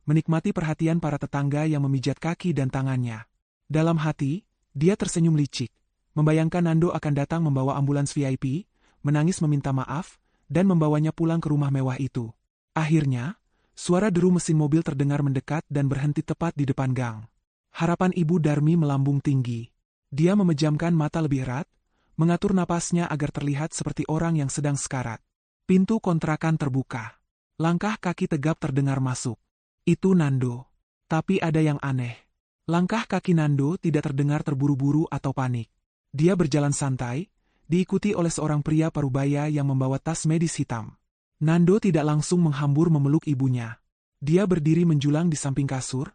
menikmati perhatian para tetangga yang memijat kaki dan tangannya. Dalam hati, dia tersenyum licik, membayangkan Nando akan datang membawa ambulans VIP, menangis meminta maaf, dan membawanya pulang ke rumah mewah itu. Akhirnya, suara deru mesin mobil terdengar mendekat dan berhenti tepat di depan gang. Harapan Ibu Darmi melambung tinggi. Dia memejamkan mata lebih erat, mengatur napasnya agar terlihat seperti orang yang sedang sekarat. Pintu kontrakan terbuka. Langkah kaki tegap terdengar masuk. Itu Nando. Tapi ada yang aneh. Langkah kaki Nando tidak terdengar terburu-buru atau panik. Dia berjalan santai, diikuti oleh seorang pria parubaya yang membawa tas medis hitam. Nando tidak langsung menghambur memeluk ibunya. Dia berdiri menjulang di samping kasur,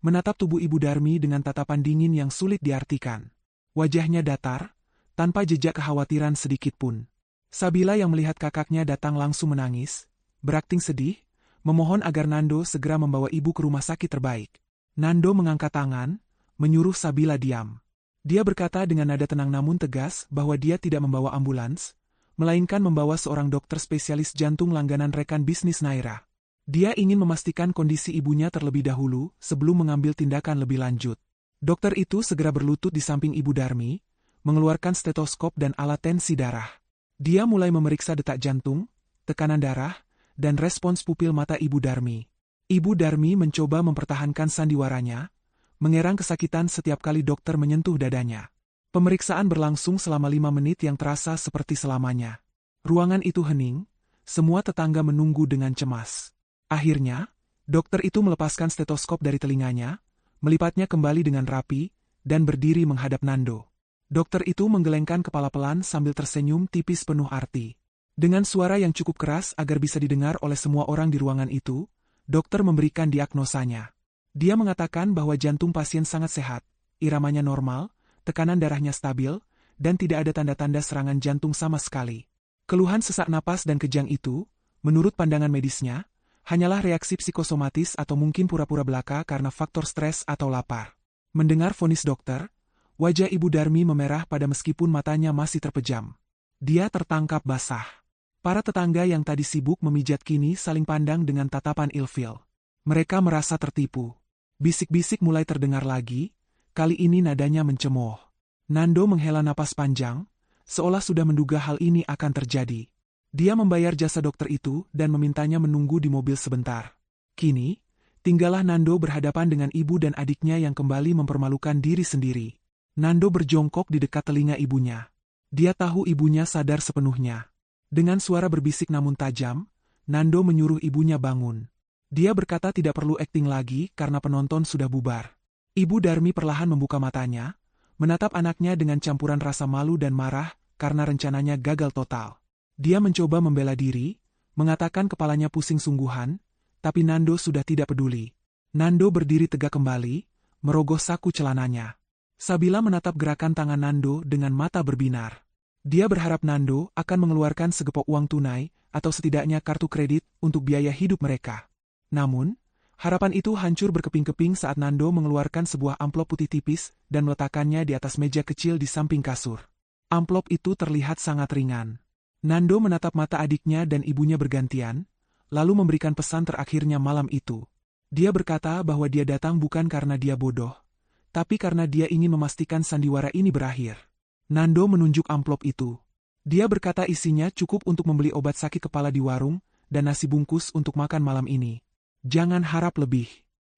menatap tubuh Ibu Darmi dengan tatapan dingin yang sulit diartikan. Wajahnya datar, tanpa jejak kekhawatiran sedikit pun. Sabila yang melihat kakaknya datang langsung menangis, berakting sedih, memohon agar Nando segera membawa ibu ke rumah sakit terbaik. Nando mengangkat tangan, menyuruh Sabila diam. Dia berkata dengan nada tenang namun tegas bahwa dia tidak membawa ambulans, melainkan membawa seorang dokter spesialis jantung langganan rekan bisnis Naira. Dia ingin memastikan kondisi ibunya terlebih dahulu sebelum mengambil tindakan lebih lanjut. Dokter itu segera berlutut di samping Ibu Darmi, mengeluarkan stetoskop dan alat tensi darah. Dia mulai memeriksa detak jantung, tekanan darah, dan respons pupil mata Ibu Darmi. Ibu Darmi mencoba mempertahankan sandiwaranya, mengerang kesakitan setiap kali dokter menyentuh dadanya. Pemeriksaan berlangsung selama 5 menit yang terasa seperti selamanya. Ruangan itu hening, semua tetangga menunggu dengan cemas. Akhirnya, dokter itu melepaskan stetoskop dari telinganya, melipatnya kembali dengan rapi, dan berdiri menghadap Nando. Dokter itu menggelengkan kepala pelan sambil tersenyum tipis penuh arti. Dengan suara yang cukup keras agar bisa didengar oleh semua orang di ruangan itu, dokter memberikan diagnosanya. Dia mengatakan bahwa jantung pasien sangat sehat, iramanya normal, tekanan darahnya stabil, dan tidak ada tanda-tanda serangan jantung sama sekali. Keluhan sesak napas dan kejang itu, menurut pandangan medisnya, hanyalah reaksi psikosomatis atau mungkin pura-pura belaka karena faktor stres atau lapar. Mendengar vonis dokter, wajah Ibu Darmi memerah pada meskipun matanya masih terpejam. Dia tertangkap basah. Para tetangga yang tadi sibuk memijat kini saling pandang dengan tatapan ilfil. Mereka merasa tertipu. Bisik-bisik mulai terdengar lagi, kali ini nadanya mencemooh. Nando menghela napas panjang, seolah sudah menduga hal ini akan terjadi. Dia membayar jasa dokter itu dan memintanya menunggu di mobil sebentar. Kini, tinggallah Nando berhadapan dengan ibu dan adiknya yang kembali mempermalukan diri sendiri. Nando berjongkok di dekat telinga ibunya. Dia tahu ibunya sadar sepenuhnya. Dengan suara berbisik namun tajam, Nando menyuruh ibunya bangun. Dia berkata tidak perlu akting lagi karena penonton sudah bubar. Ibu Darmi perlahan membuka matanya, menatap anaknya dengan campuran rasa malu dan marah karena rencananya gagal total. Dia mencoba membela diri, mengatakan kepalanya pusing sungguhan, tapi Nando sudah tidak peduli. Nando berdiri tegak kembali, merogoh saku celananya. Sabila menatap gerakan tangan Nando dengan mata berbinar. Dia berharap Nando akan mengeluarkan segepok uang tunai atau setidaknya kartu kredit untuk biaya hidup mereka. Namun, harapan itu hancur berkeping-keping saat Nando mengeluarkan sebuah amplop putih tipis dan meletakkannya di atas meja kecil di samping kasur. Amplop itu terlihat sangat ringan. Nando menatap mata adiknya dan ibunya bergantian, lalu memberikan pesan terakhirnya malam itu. Dia berkata bahwa dia datang bukan karena dia bodoh, tapi karena dia ingin memastikan sandiwara ini berakhir. Nando menunjuk amplop itu. Dia berkata isinya cukup untuk membeli obat sakit kepala di warung dan nasi bungkus untuk makan malam ini. Jangan harap lebih.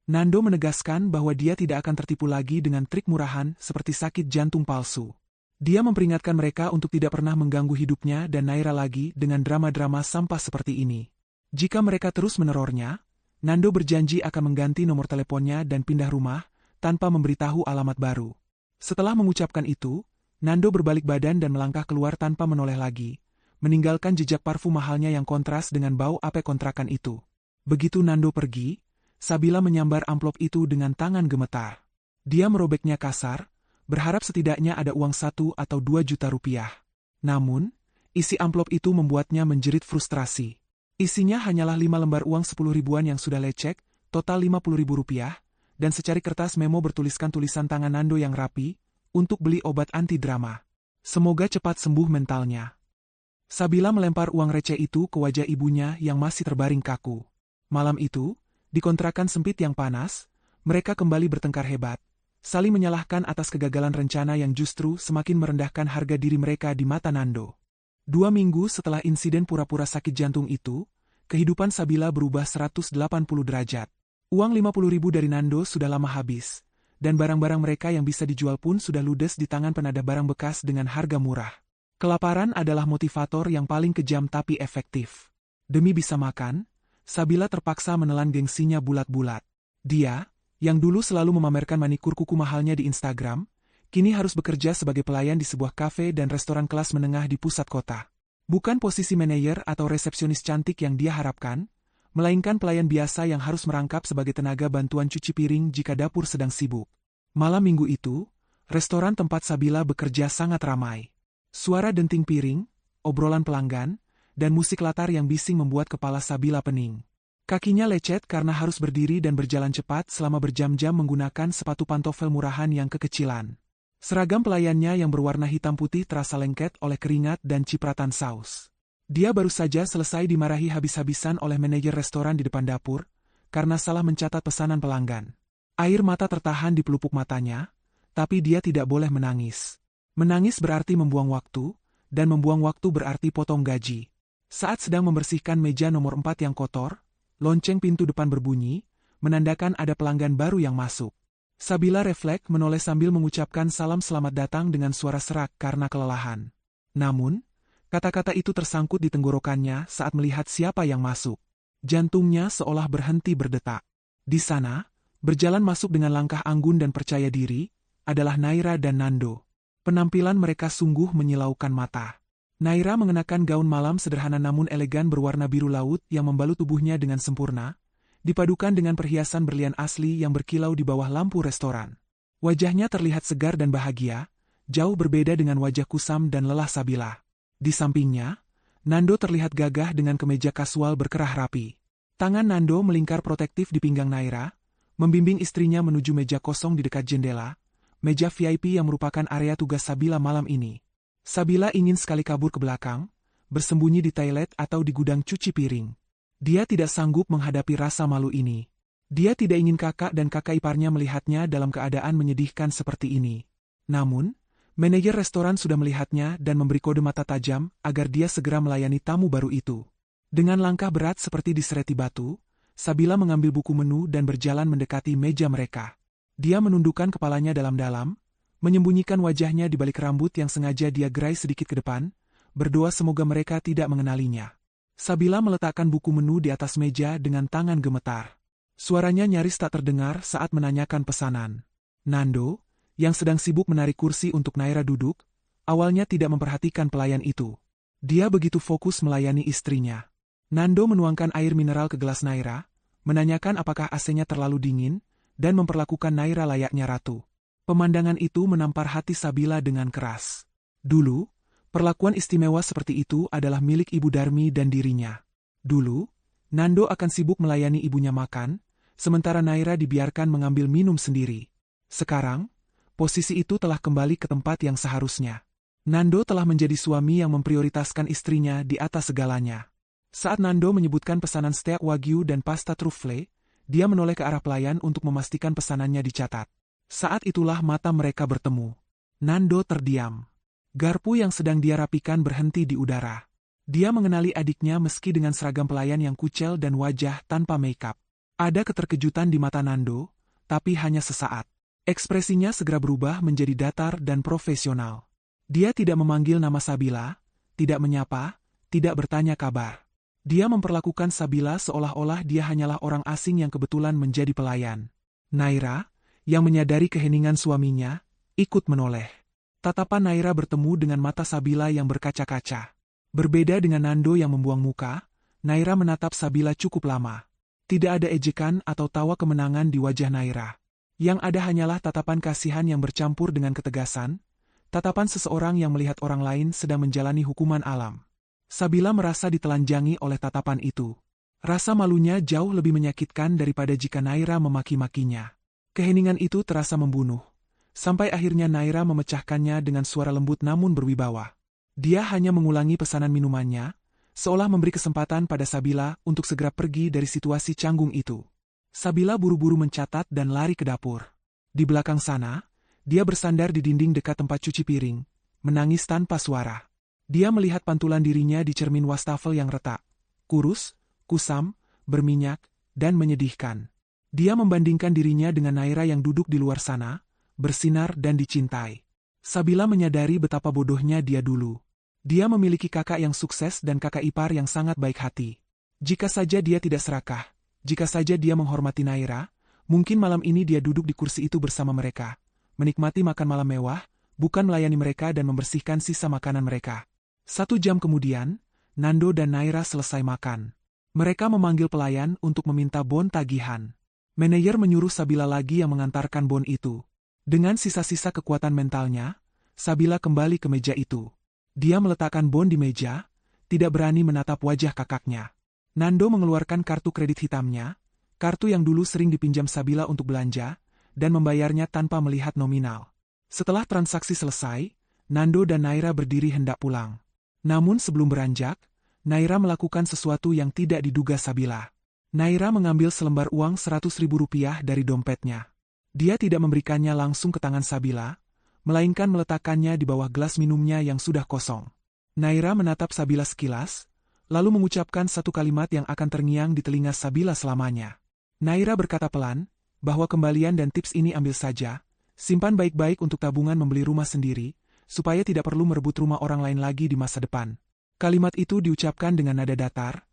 Nando menegaskan bahwa dia tidak akan tertipu lagi dengan trik murahan seperti sakit jantung palsu. Dia memperingatkan mereka untuk tidak pernah mengganggu hidupnya dan Naira lagi dengan drama-drama sampah seperti ini. Jika mereka terus menerornya, Nando berjanji akan mengganti nomor teleponnya dan pindah rumah tanpa memberitahu alamat baru. Setelah mengucapkan itu, Nando berbalik badan dan melangkah keluar tanpa menoleh lagi, meninggalkan jejak parfum mahalnya yang kontras dengan bau AP kontrakan itu. Begitu Nando pergi, Sabila menyambar amplop itu dengan tangan gemetar. Dia merobeknya kasar, berharap setidaknya ada uang 1 atau 2 juta rupiah. Namun, isi amplop itu membuatnya menjerit frustrasi. Isinya hanyalah 5 lembar uang 10 ribuan yang sudah lecek, total 50 ribu rupiah, dan secari kertas memo bertuliskan tulisan tangan Nando yang rapi, untuk beli obat anti drama. Semoga cepat sembuh mentalnya. Sabila melempar uang receh itu ke wajah ibunya yang masih terbaring kaku. Malam itu, di kontrakan sempit yang panas, mereka kembali bertengkar hebat, saling menyalahkan atas kegagalan rencana yang justru semakin merendahkan harga diri mereka di mata Nando. 2 minggu setelah insiden pura-pura sakit jantung itu, kehidupan Sabila berubah 180 derajat. Uang 50 ribu dari Nando sudah lama habis, dan barang-barang mereka yang bisa dijual pun sudah ludes di tangan penadah barang bekas dengan harga murah. Kelaparan adalah motivator yang paling kejam tapi efektif. Demi bisa makan, Sabila terpaksa menelan gengsinya bulat-bulat. Dia, yang dulu selalu memamerkan manikur kuku mahalnya di Instagram, kini harus bekerja sebagai pelayan di sebuah kafe dan restoran kelas menengah di pusat kota. Bukan posisi manajer atau resepsionis cantik yang dia harapkan, melainkan pelayan biasa yang harus merangkap sebagai tenaga bantuan cuci piring jika dapur sedang sibuk. Malam minggu itu, restoran tempat Sabila bekerja sangat ramai. Suara denting piring, obrolan pelanggan, dan musik latar yang bising membuat kepala Sabila pening. Kakinya lecet karena harus berdiri dan berjalan cepat selama berjam-jam menggunakan sepatu pantofel murahan yang kekecilan. Seragam pelayannya yang berwarna hitam putih terasa lengket oleh keringat dan cipratan saus. Dia baru saja selesai dimarahi habis-habisan oleh manajer restoran di depan dapur, karena salah mencatat pesanan pelanggan. Air mata tertahan di pelupuk matanya, tapi dia tidak boleh menangis. Menangis berarti membuang waktu, dan membuang waktu berarti potong gaji. Saat sedang membersihkan meja nomor 4 yang kotor, lonceng pintu depan berbunyi, menandakan ada pelanggan baru yang masuk. Sabila refleks menoleh sambil mengucapkan salam selamat datang dengan suara serak karena kelelahan. Namun, kata-kata itu tersangkut di tenggorokannya saat melihat siapa yang masuk. Jantungnya seolah berhenti berdetak. Di sana, berjalan masuk dengan langkah anggun dan percaya diri, adalah Naira dan Nando. Penampilan mereka sungguh menyilaukan mata. Naira mengenakan gaun malam sederhana namun elegan berwarna biru laut yang membalut tubuhnya dengan sempurna, dipadukan dengan perhiasan berlian asli yang berkilau di bawah lampu restoran. Wajahnya terlihat segar dan bahagia, jauh berbeda dengan wajah kusam dan lelah Sabila. Di sampingnya, Nando terlihat gagah dengan kemeja kasual berkerah rapi. Tangan Nando melingkar protektif di pinggang Naira, membimbing istrinya menuju meja kosong di dekat jendela, meja VIP yang merupakan area tugas Sabila malam ini. Sabila ingin sekali kabur ke belakang, bersembunyi di toilet atau di gudang cuci piring. Dia tidak sanggup menghadapi rasa malu ini. Dia tidak ingin kakak dan kakak iparnya melihatnya dalam keadaan menyedihkan seperti ini. Namun, manajer restoran sudah melihatnya dan memberi kode mata tajam agar dia segera melayani tamu baru itu. Dengan langkah berat seperti disereti batu, Sabila mengambil buku menu dan berjalan mendekati meja mereka. Dia menundukkan kepalanya dalam-dalam, menyembunyikan wajahnya di balik rambut yang sengaja dia gerai sedikit ke depan, berdoa semoga mereka tidak mengenalinya. Sabila meletakkan buku menu di atas meja dengan tangan gemetar. Suaranya nyaris tak terdengar saat menanyakan pesanan. Nando, yang sedang sibuk menarik kursi untuk Naira duduk, awalnya tidak memperhatikan pelayan itu. Dia begitu fokus melayani istrinya. Nando menuangkan air mineral ke gelas Naira, menanyakan apakah AC-nya terlalu dingin, dan memperlakukan Naira layaknya ratu. Pemandangan itu menampar hati Sabila dengan keras. Dulu, perlakuan istimewa seperti itu adalah milik Ibu Darmi dan dirinya. Dulu, Nando akan sibuk melayani ibunya makan, sementara Naira dibiarkan mengambil minum sendiri. Sekarang, posisi itu telah kembali ke tempat yang seharusnya. Nando telah menjadi suami yang memprioritaskan istrinya di atas segalanya. Saat Nando menyebutkan pesanan steak wagyu dan pasta truffle, dia menoleh ke arah pelayan untuk memastikan pesanannya dicatat. Saat itulah mata mereka bertemu. Nando terdiam. Garpu yang sedang dia rapikan berhenti di udara. Dia mengenali adiknya meski dengan seragam pelayan yang kucel dan wajah tanpa makeup. Ada keterkejutan di mata Nando, tapi hanya sesaat. Ekspresinya segera berubah menjadi datar dan profesional. Dia tidak memanggil nama Sabila, tidak menyapa, tidak bertanya kabar. Dia memperlakukan Sabila seolah-olah dia hanyalah orang asing yang kebetulan menjadi pelayan. Naira, yang menyadari keheningan suaminya, ikut menoleh. Tatapan Naira bertemu dengan mata Sabila yang berkaca-kaca. Berbeda dengan Nando yang membuang muka, Naira menatap Sabila cukup lama. Tidak ada ejekan atau tawa kemenangan di wajah Naira. Yang ada hanyalah tatapan kasihan yang bercampur dengan ketegasan, tatapan seseorang yang melihat orang lain sedang menjalani hukuman alam. Sabila merasa ditelanjangi oleh tatapan itu. Rasa malunya jauh lebih menyakitkan daripada jika Naira memaki-makinya. Keheningan itu terasa membunuh. Sampai akhirnya Naira memecahkannya dengan suara lembut namun berwibawa. Dia hanya mengulangi pesanan minumannya, seolah memberi kesempatan pada Sabila untuk segera pergi dari situasi canggung itu. Sabila buru-buru mencatat dan lari ke dapur. Di belakang sana, dia bersandar di dinding dekat tempat cuci piring, menangis tanpa suara. Dia melihat pantulan dirinya di cermin wastafel yang retak, kurus, kusam, berminyak, dan menyedihkan. Dia membandingkan dirinya dengan Naira yang duduk di luar sana, bersinar dan dicintai. Sabila menyadari betapa bodohnya dia dulu. Dia memiliki kakak yang sukses dan kakak ipar yang sangat baik hati. Jika saja dia tidak serakah, jika saja dia menghormati Naira, mungkin malam ini dia duduk di kursi itu bersama mereka, menikmati makan malam mewah, bukan melayani mereka dan membersihkan sisa makanan mereka. 1 jam kemudian, Nando dan Naira selesai makan. Mereka memanggil pelayan untuk meminta bon tagihan. Manajer menyuruh Sabila lagi yang mengantarkan bon itu. Dengan sisa-sisa kekuatan mentalnya, Sabila kembali ke meja itu. Dia meletakkan bon di meja, tidak berani menatap wajah kakaknya. Nando mengeluarkan kartu kredit hitamnya, kartu yang dulu sering dipinjam Sabila untuk belanja, dan membayarnya tanpa melihat nominal. Setelah transaksi selesai, Nando dan Naira berdiri hendak pulang. Namun sebelum beranjak, Naira melakukan sesuatu yang tidak diduga Sabila. Naira mengambil selembar uang Rp100.000 dari dompetnya. Dia tidak memberikannya langsung ke tangan Sabila, melainkan meletakkannya di bawah gelas minumnya yang sudah kosong. Naira menatap Sabila sekilas, lalu mengucapkan satu kalimat yang akan terngiang di telinga Sabila selamanya. Naira berkata pelan, bahwa kembalian dan tips ini ambil saja, simpan baik-baik untuk tabungan membeli rumah sendiri, supaya tidak perlu merebut rumah orang lain lagi di masa depan. Kalimat itu diucapkan dengan nada datar,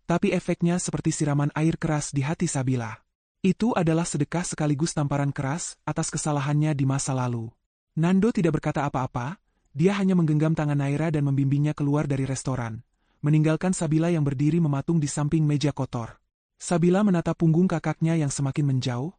tapi efeknya seperti siraman air keras di hati Sabila. Itu adalah sedekah sekaligus tamparan keras atas kesalahannya di masa lalu. Nando tidak berkata apa-apa, dia hanya menggenggam tangan Naira dan membimbingnya keluar dari restoran, meninggalkan Sabila yang berdiri mematung di samping meja kotor. Sabila menatap punggung kakaknya yang semakin menjauh,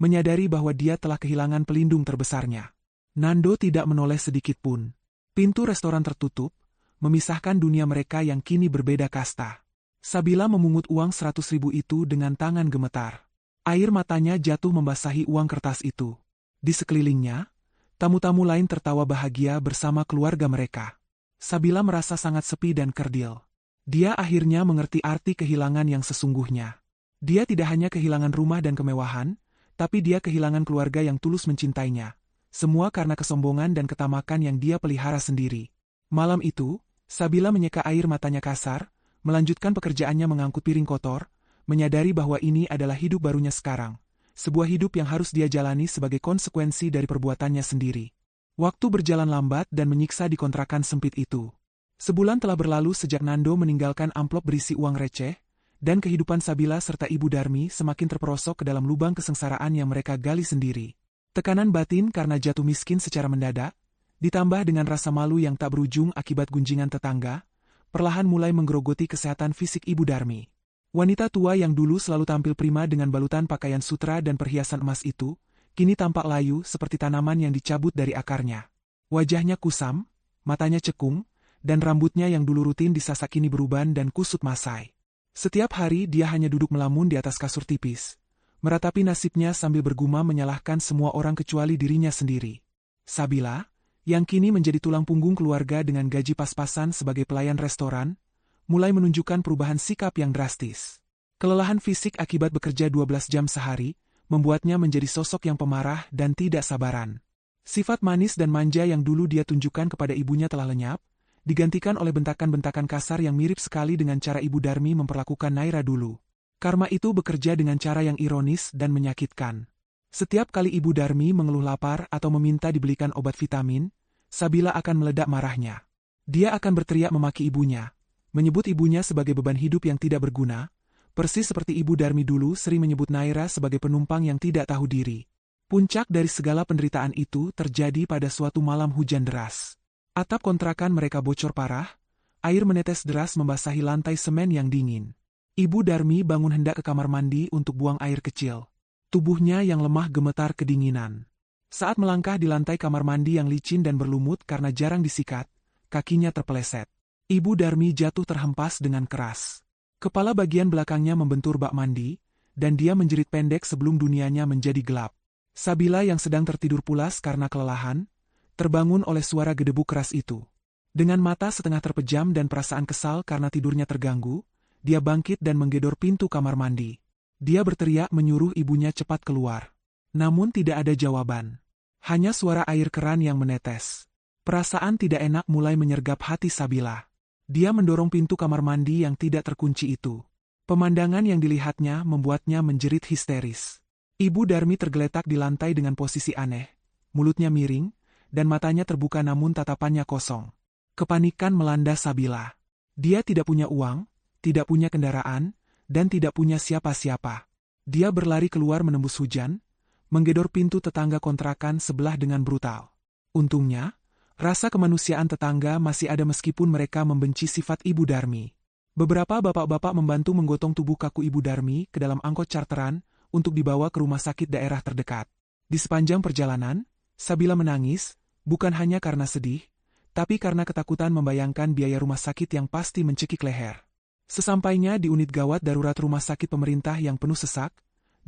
menyadari bahwa dia telah kehilangan pelindung terbesarnya. Nando tidak menoleh sedikit pun. Pintu restoran tertutup, memisahkan dunia mereka yang kini berbeda kasta. Sabila memungut uang 100.000 itu dengan tangan gemetar. Air matanya jatuh membasahi uang kertas itu. Di sekelilingnya, tamu-tamu lain tertawa bahagia bersama keluarga mereka. Sabila merasa sangat sepi dan kerdil. Dia akhirnya mengerti arti kehilangan yang sesungguhnya. Dia tidak hanya kehilangan rumah dan kemewahan, tapi dia kehilangan keluarga yang tulus mencintainya. Semua karena kesombongan dan ketamakan yang dia pelihara sendiri. Malam itu, Sabila menyeka air matanya kasar, melanjutkan pekerjaannya mengangkut piring kotor, menyadari bahwa ini adalah hidup barunya sekarang. Sebuah hidup yang harus dia jalani sebagai konsekuensi dari perbuatannya sendiri. Waktu berjalan lambat dan menyiksa di kontrakan sempit itu. Sebulan telah berlalu sejak Nando meninggalkan amplop berisi uang receh, dan kehidupan Sabila serta Ibu Darmi semakin terperosok ke dalam lubang kesengsaraan yang mereka gali sendiri. Tekanan batin karena jatuh miskin secara mendadak, ditambah dengan rasa malu yang tak berujung akibat gunjingan tetangga, perlahan mulai menggerogoti kesehatan fisik Ibu Darmi. Wanita tua yang dulu selalu tampil prima dengan balutan pakaian sutra dan perhiasan emas itu, kini tampak layu seperti tanaman yang dicabut dari akarnya. Wajahnya kusam, matanya cekung, dan rambutnya yang dulu rutin disasak kini beruban dan kusut masai. Setiap hari dia hanya duduk melamun di atas kasur tipis, meratapi nasibnya sambil bergumam menyalahkan semua orang kecuali dirinya sendiri. Sabila, yang kini menjadi tulang punggung keluarga dengan gaji pas-pasan sebagai pelayan restoran, mulai menunjukkan perubahan sikap yang drastis. Kelelahan fisik akibat bekerja 12 jam sehari, membuatnya menjadi sosok yang pemarah dan tidak sabaran. Sifat manis dan manja yang dulu dia tunjukkan kepada ibunya telah lenyap, digantikan oleh bentakan-bentakan kasar yang mirip sekali dengan cara Ibu Darmi memperlakukan Naira dulu. Karma itu bekerja dengan cara yang ironis dan menyakitkan. Setiap kali Ibu Darmi mengeluh lapar atau meminta dibelikan obat vitamin, Sabila akan meledak marahnya. Dia akan berteriak memaki ibunya, menyebut ibunya sebagai beban hidup yang tidak berguna, persis seperti Ibu Darmi dulu sering menyebut Naira sebagai penumpang yang tidak tahu diri. Puncak dari segala penderitaan itu terjadi pada suatu malam hujan deras. Atap kontrakan mereka bocor parah, air menetes deras membasahi lantai semen yang dingin. Ibu Darmi bangun hendak ke kamar mandi untuk buang air kecil. Tubuhnya yang lemah gemetar kedinginan. Saat melangkah di lantai kamar mandi yang licin dan berlumut karena jarang disikat, kakinya terpeleset. Ibu Darmi jatuh terhempas dengan keras. Kepala bagian belakangnya membentur bak mandi, dan dia menjerit pendek sebelum dunianya menjadi gelap. Sabila yang sedang tertidur pulas karena kelelahan, terbangun oleh suara gedebuk keras itu. Dengan mata setengah terpejam dan perasaan kesal karena tidurnya terganggu, dia bangkit dan menggedor pintu kamar mandi. Dia berteriak menyuruh ibunya cepat keluar. Namun tidak ada jawaban. Hanya suara air keran yang menetes. Perasaan tidak enak mulai menyergap hati Sabila. Dia mendorong pintu kamar mandi yang tidak terkunci itu. Pemandangan yang dilihatnya membuatnya menjerit histeris. Ibu Darmi tergeletak di lantai dengan posisi aneh, mulutnya miring, dan matanya terbuka namun tatapannya kosong. Kepanikan melanda Sabila. Dia tidak punya uang, tidak punya kendaraan, dan tidak punya siapa-siapa. Dia berlari keluar menembus hujan, menggedor pintu tetangga kontrakan sebelah dengan brutal. Untungnya, rasa kemanusiaan tetangga masih ada meskipun mereka membenci sifat Ibu Darmi. Beberapa bapak-bapak membantu menggotong tubuh kaku Ibu Darmi ke dalam angkot charteran untuk dibawa ke rumah sakit daerah terdekat. Di sepanjang perjalanan, Sabila menangis, bukan hanya karena sedih, tapi karena ketakutan membayangkan biaya rumah sakit yang pasti mencekik leher. Sesampainya di unit gawat darurat rumah sakit pemerintah yang penuh sesak,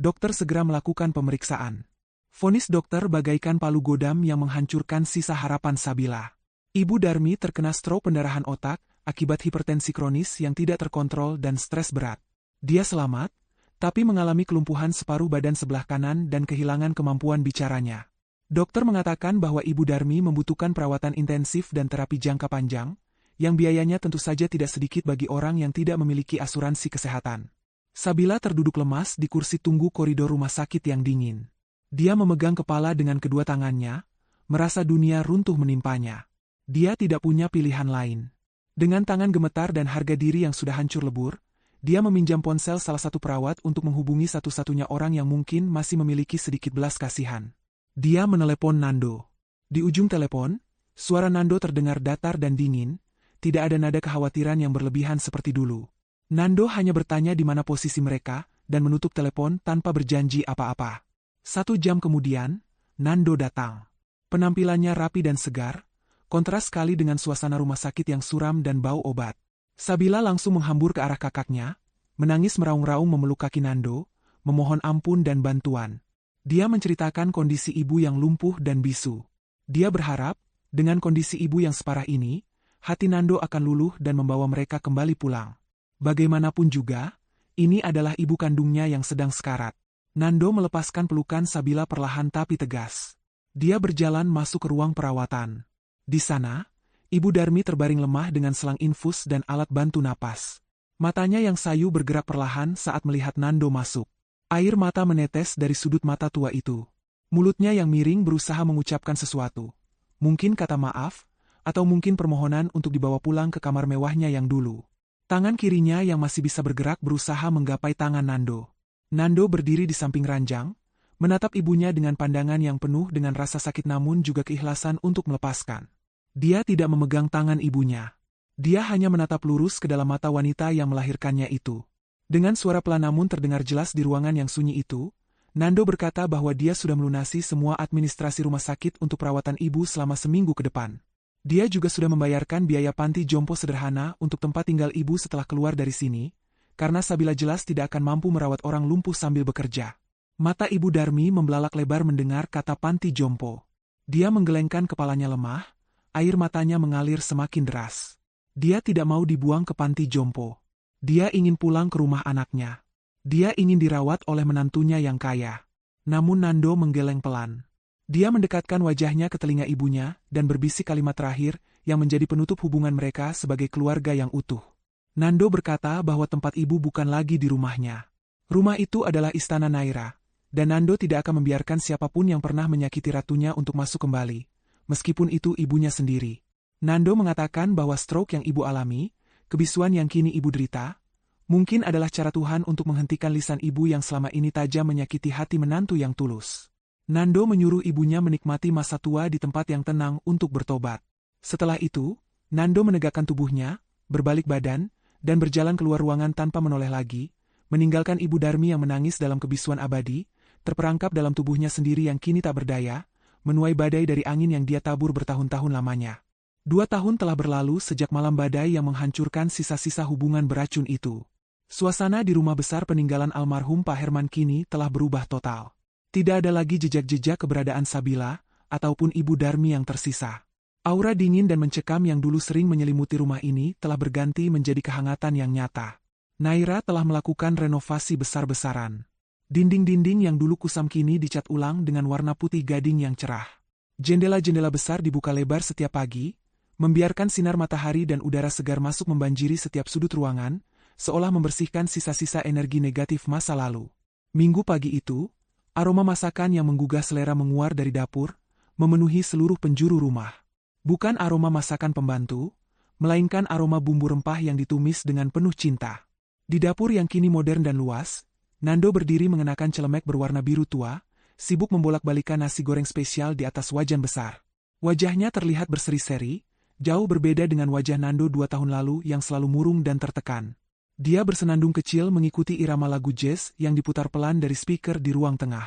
dokter segera melakukan pemeriksaan. Vonis dokter bagaikan palu godam yang menghancurkan sisa harapan Sabila. Ibu Darmi terkena stroke pendarahan otak akibat hipertensi kronis yang tidak terkontrol dan stres berat. Dia selamat, tapi mengalami kelumpuhan separuh badan sebelah kanan dan kehilangan kemampuan bicaranya. Dokter mengatakan bahwa Ibu Darmi membutuhkan perawatan intensif dan terapi jangka panjang, yang biayanya tentu saja tidak sedikit bagi orang yang tidak memiliki asuransi kesehatan. Sabila terduduk lemas di kursi tunggu koridor rumah sakit yang dingin. Dia memegang kepala dengan kedua tangannya, merasa dunia runtuh menimpanya. Dia tidak punya pilihan lain. Dengan tangan gemetar dan harga diri yang sudah hancur lebur, dia meminjam ponsel salah satu perawat untuk menghubungi satu-satunya orang yang mungkin masih memiliki sedikit belas kasihan. Dia menelepon Nando. Di ujung telepon, suara Nando terdengar datar dan dingin, tidak ada nada kekhawatiran yang berlebihan seperti dulu. Nando hanya bertanya di mana posisi mereka, dan menutup telepon tanpa berjanji apa-apa. 1 jam kemudian, Nando datang. Penampilannya rapi dan segar, kontras sekali dengan suasana rumah sakit yang suram dan bau obat. Sabila langsung menghambur ke arah kakaknya, menangis meraung-raung memeluk kaki Nando, memohon ampun dan bantuan. Dia menceritakan kondisi ibu yang lumpuh dan bisu. Dia berharap, dengan kondisi ibu yang separah ini, hati Nando akan luluh dan membawa mereka kembali pulang. Bagaimanapun juga, ini adalah ibu kandungnya yang sedang sekarat. Nando melepaskan pelukan Sabila perlahan tapi tegas. Dia berjalan masuk ke ruang perawatan. Di sana, Ibu Darmi terbaring lemah dengan selang infus dan alat bantu napas. Matanya yang sayu bergerak perlahan saat melihat Nando masuk. Air mata menetes dari sudut mata tua itu. Mulutnya yang miring berusaha mengucapkan sesuatu. Mungkin kata maaf, atau mungkin permohonan untuk dibawa pulang ke kamar mewahnya yang dulu. Tangan kirinya yang masih bisa bergerak berusaha menggapai tangan Nando. Nando berdiri di samping ranjang, Menatap ibunya dengan pandangan yang penuh dengan rasa sakit namun juga keikhlasan untuk melepaskan. Dia tidak memegang tangan ibunya. Dia hanya menatap lurus ke dalam mata wanita yang melahirkannya itu. Dengan suara pelan namun terdengar jelas di ruangan yang sunyi itu, Nando berkata bahwa dia sudah melunasi semua administrasi rumah sakit untuk perawatan ibu selama seminggu ke depan. Dia juga sudah membayarkan biaya panti jompo sederhana untuk tempat tinggal ibu setelah keluar dari sini, karena Sabila jelas tidak akan mampu merawat orang lumpuh sambil bekerja. Mata Ibu Darmi membelalak lebar mendengar kata panti jompo. Dia menggelengkan kepalanya lemah, air matanya mengalir semakin deras. Dia tidak mau dibuang ke panti jompo. Dia ingin pulang ke rumah anaknya. Dia ingin dirawat oleh menantunya yang kaya. Namun Nando menggeleng pelan. Dia mendekatkan wajahnya ke telinga ibunya dan berbisik kalimat terakhir yang menjadi penutup hubungan mereka sebagai keluarga yang utuh. Nando berkata bahwa tempat ibu bukan lagi di rumahnya. Rumah itu adalah istana Naira. Dan Nando tidak akan membiarkan siapapun yang pernah menyakiti ratunya untuk masuk kembali, meskipun itu ibunya sendiri. Nando mengatakan bahwa stroke yang ibu alami, kebisuan yang kini ibu derita, mungkin adalah cara Tuhan untuk menghentikan lisan ibu yang selama ini tajam menyakiti hati menantu yang tulus. Nando menyuruh ibunya menikmati masa tua di tempat yang tenang untuk bertobat. Setelah itu, Nando menegakkan tubuhnya, berbalik badan, dan berjalan keluar ruangan tanpa menoleh lagi, meninggalkan Ibu Darmi yang menangis dalam kebisuan abadi, terperangkap dalam tubuhnya sendiri yang kini tak berdaya, menuai badai dari angin yang dia tabur bertahun-tahun lamanya. 2 tahun telah berlalu sejak malam badai yang menghancurkan sisa-sisa hubungan beracun itu. Suasana di rumah besar peninggalan almarhum Pak Herman kini telah berubah total. Tidak ada lagi jejak-jejak keberadaan Sabila, ataupun Ibu Darmi yang tersisa. Aura dingin dan mencekam yang dulu sering menyelimuti rumah ini telah berganti menjadi kehangatan yang nyata. Naira telah melakukan renovasi besar-besaran. Dinding-dinding yang dulu kusam kini dicat ulang dengan warna putih gading yang cerah. Jendela-jendela besar dibuka lebar setiap pagi, membiarkan sinar matahari dan udara segar masuk membanjiri setiap sudut ruangan, seolah membersihkan sisa-sisa energi negatif masa lalu. Minggu pagi itu, aroma masakan yang menggugah selera menguar dari dapur, memenuhi seluruh penjuru rumah. Bukan aroma masakan pembantu, melainkan aroma bumbu rempah yang ditumis dengan penuh cinta. Di dapur yang kini modern dan luas, Nando berdiri mengenakan celemek berwarna biru tua, sibuk membolak-balikan nasi goreng spesial di atas wajan besar. Wajahnya terlihat berseri-seri, jauh berbeda dengan wajah Nando 2 tahun lalu yang selalu murung dan tertekan. Dia bersenandung kecil mengikuti irama lagu jazz yang diputar pelan dari speaker di ruang tengah.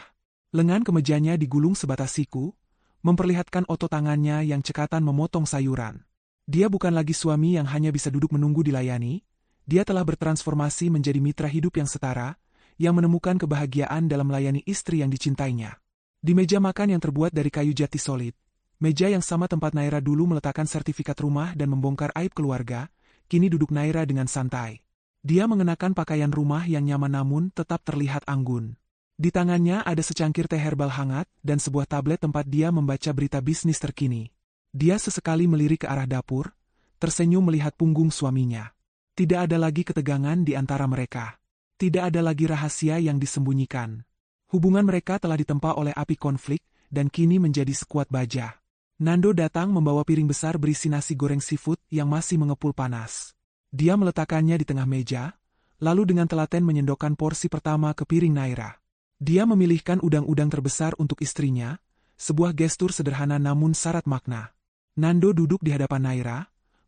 Lengan kemejanya digulung sebatas siku, memperlihatkan otot tangannya yang cekatan memotong sayuran. Dia bukan lagi suami yang hanya bisa duduk menunggu dilayani, dia telah bertransformasi menjadi mitra hidup yang setara, yang menemukan kebahagiaan dalam melayani istri yang dicintainya. Di meja makan yang terbuat dari kayu jati solid, meja yang sama tempat Naira dulu meletakkan sertifikat rumah dan membongkar aib keluarga, kini duduk Naira dengan santai. Dia mengenakan pakaian rumah yang nyaman namun tetap terlihat anggun. Di tangannya ada secangkir teh herbal hangat dan sebuah tablet tempat dia membaca berita bisnis terkini. Dia sesekali melirik ke arah dapur, tersenyum melihat punggung suaminya. Tidak ada lagi ketegangan di antara mereka. Tidak ada lagi rahasia yang disembunyikan. Hubungan mereka telah ditempa oleh api konflik, dan kini menjadi sekuat baja. Nando datang membawa piring besar berisi nasi goreng seafood yang masih mengepul panas. Dia meletakkannya di tengah meja, lalu dengan telaten menyendokkan porsi pertama ke piring Naira. Dia memilihkan udang-udang terbesar untuk istrinya, sebuah gestur sederhana namun syarat makna. Nando duduk di hadapan Naira,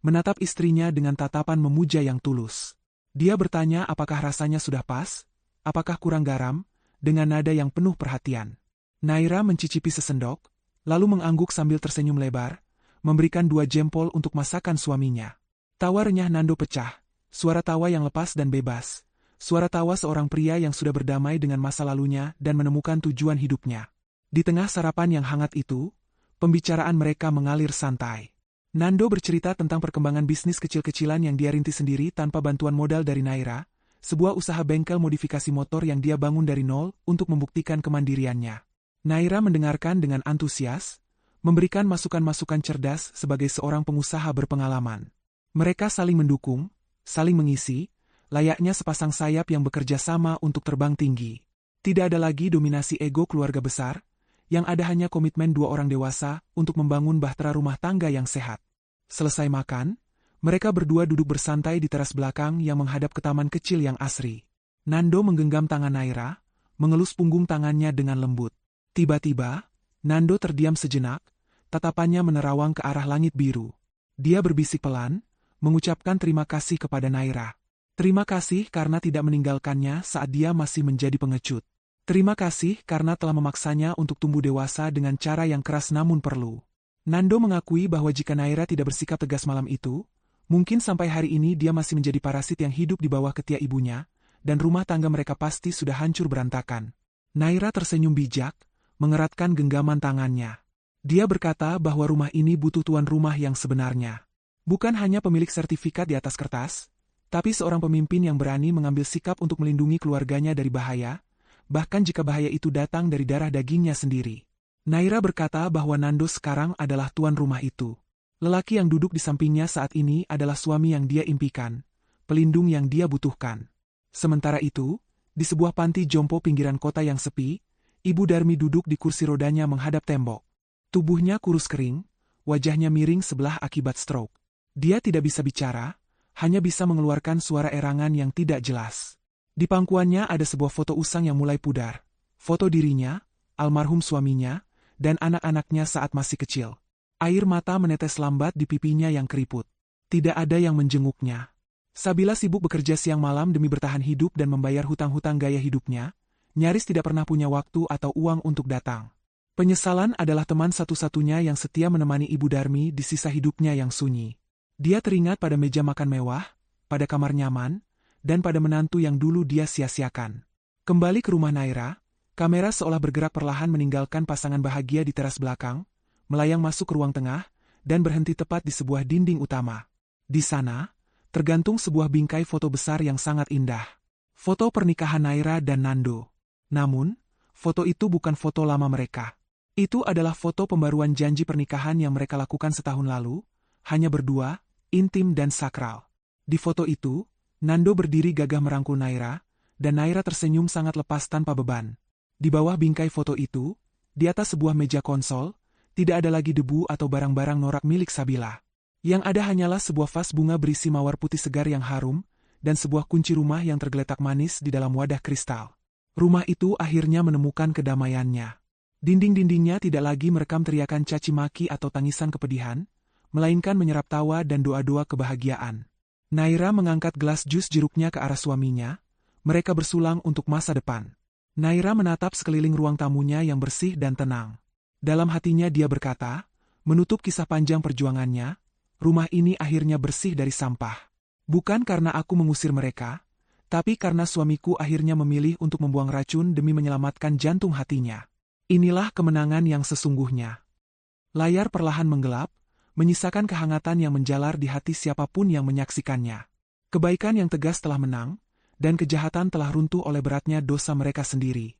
menatap istrinya dengan tatapan memuja yang tulus. Dia bertanya apakah rasanya sudah pas, apakah kurang garam, dengan nada yang penuh perhatian. Naira mencicipi sesendok, lalu mengangguk sambil tersenyum lebar, memberikan 2 jempol untuk masakan suaminya. Tawa renyah Nando pecah, suara tawa yang lepas dan bebas, suara tawa seorang pria yang sudah berdamai dengan masa lalunya dan menemukan tujuan hidupnya. Di tengah sarapan yang hangat itu, pembicaraan mereka mengalir santai. Nando bercerita tentang perkembangan bisnis kecil-kecilan yang dia rintis sendiri tanpa bantuan modal dari Naira, sebuah usaha bengkel modifikasi motor yang dia bangun dari nol untuk membuktikan kemandiriannya. Naira mendengarkan dengan antusias, memberikan masukan-masukan cerdas sebagai seorang pengusaha berpengalaman. Mereka saling mendukung, saling mengisi, layaknya sepasang sayap yang bekerja sama untuk terbang tinggi. Tidak ada lagi dominasi ego keluarga besar, yang ada hanya komitmen 2 orang dewasa untuk membangun bahtera rumah tangga yang sehat. Selesai makan, mereka berdua duduk bersantai di teras belakang yang menghadap ke taman kecil yang asri. Nando menggenggam tangan Naira, mengelus punggung tangannya dengan lembut. Tiba-tiba, Nando terdiam sejenak, tatapannya menerawang ke arah langit biru. Dia berbisik pelan, mengucapkan terima kasih kepada Naira. Terima kasih karena tidak meninggalkannya saat dia masih menjadi pengecut. Terima kasih karena telah memaksanya untuk tumbuh dewasa dengan cara yang keras namun perlu. Nando mengakui bahwa jika Naira tidak bersikap tegas malam itu, mungkin sampai hari ini dia masih menjadi parasit yang hidup di bawah ketiak ibunya, dan rumah tangga mereka pasti sudah hancur berantakan. Naira tersenyum bijak, mengeratkan genggaman tangannya. Dia berkata bahwa rumah ini butuh tuan rumah yang sebenarnya. Bukan hanya pemilik sertifikat di atas kertas, tapi seorang pemimpin yang berani mengambil sikap untuk melindungi keluarganya dari bahaya, bahkan jika bahaya itu datang dari darah dagingnya sendiri. Naira berkata bahwa Nando sekarang adalah tuan rumah itu. Lelaki yang duduk di sampingnya saat ini adalah suami yang dia impikan, pelindung yang dia butuhkan. Sementara itu, di sebuah panti jompo pinggiran kota yang sepi, Ibu Darmi duduk di kursi rodanya menghadap tembok. Tubuhnya kurus kering, wajahnya miring sebelah akibat stroke. Dia tidak bisa bicara, hanya bisa mengeluarkan suara erangan yang tidak jelas. Di pangkuannya ada sebuah foto usang yang mulai pudar. Foto dirinya, almarhum suaminya, dan anak-anaknya saat masih kecil. Air mata menetes lambat di pipinya yang keriput. Tidak ada yang menjenguknya. Sabila sibuk bekerja siang malam demi bertahan hidup dan membayar hutang-hutang gaya hidupnya, nyaris tidak pernah punya waktu atau uang untuk datang. Penyesalan adalah teman satu-satunya yang setia menemani Ibu Darmi di sisa hidupnya yang sunyi. Dia teringat pada meja makan mewah, pada kamar nyaman, dan pada menantu yang dulu dia sia-siakan. Kembali ke rumah Naira, kamera seolah bergerak perlahan meninggalkan pasangan bahagia di teras belakang, melayang masuk ke ruang tengah, dan berhenti tepat di sebuah dinding utama. Di sana, tergantung sebuah bingkai foto besar yang sangat indah. Foto pernikahan Naira dan Nando. Namun, foto itu bukan foto lama mereka. Itu adalah foto pembaruan janji pernikahan yang mereka lakukan setahun lalu, hanya berdua, intim dan sakral. Di foto itu, Nando berdiri gagah merangkul Naira, dan Naira tersenyum sangat lepas tanpa beban. Di bawah bingkai foto itu, di atas sebuah meja konsol, tidak ada lagi debu atau barang-barang norak milik Sabila. Yang ada hanyalah sebuah vas bunga berisi mawar putih segar yang harum, dan sebuah kunci rumah yang tergeletak manis di dalam wadah kristal. Rumah itu akhirnya menemukan kedamaiannya. Dinding-dindingnya tidak lagi merekam teriakan caci maki atau tangisan kepedihan, melainkan menyerap tawa dan doa-doa kebahagiaan. Naira mengangkat gelas jus jeruknya ke arah suaminya, mereka bersulang untuk masa depan. Naira menatap sekeliling ruang tamunya yang bersih dan tenang. Dalam hatinya dia berkata, menutup kisah panjang perjuangannya, rumah ini akhirnya bersih dari sampah. Bukan karena aku mengusir mereka, tapi karena suamiku akhirnya memilih untuk membuang racun demi menyelamatkan jantung hatinya. Inilah kemenangan yang sesungguhnya. Layar perlahan menggelap, menyisakan kehangatan yang menjalar di hati siapapun yang menyaksikannya. Kebaikan yang tegas telah menang, dan kejahatan telah runtuh oleh beratnya dosa mereka sendiri.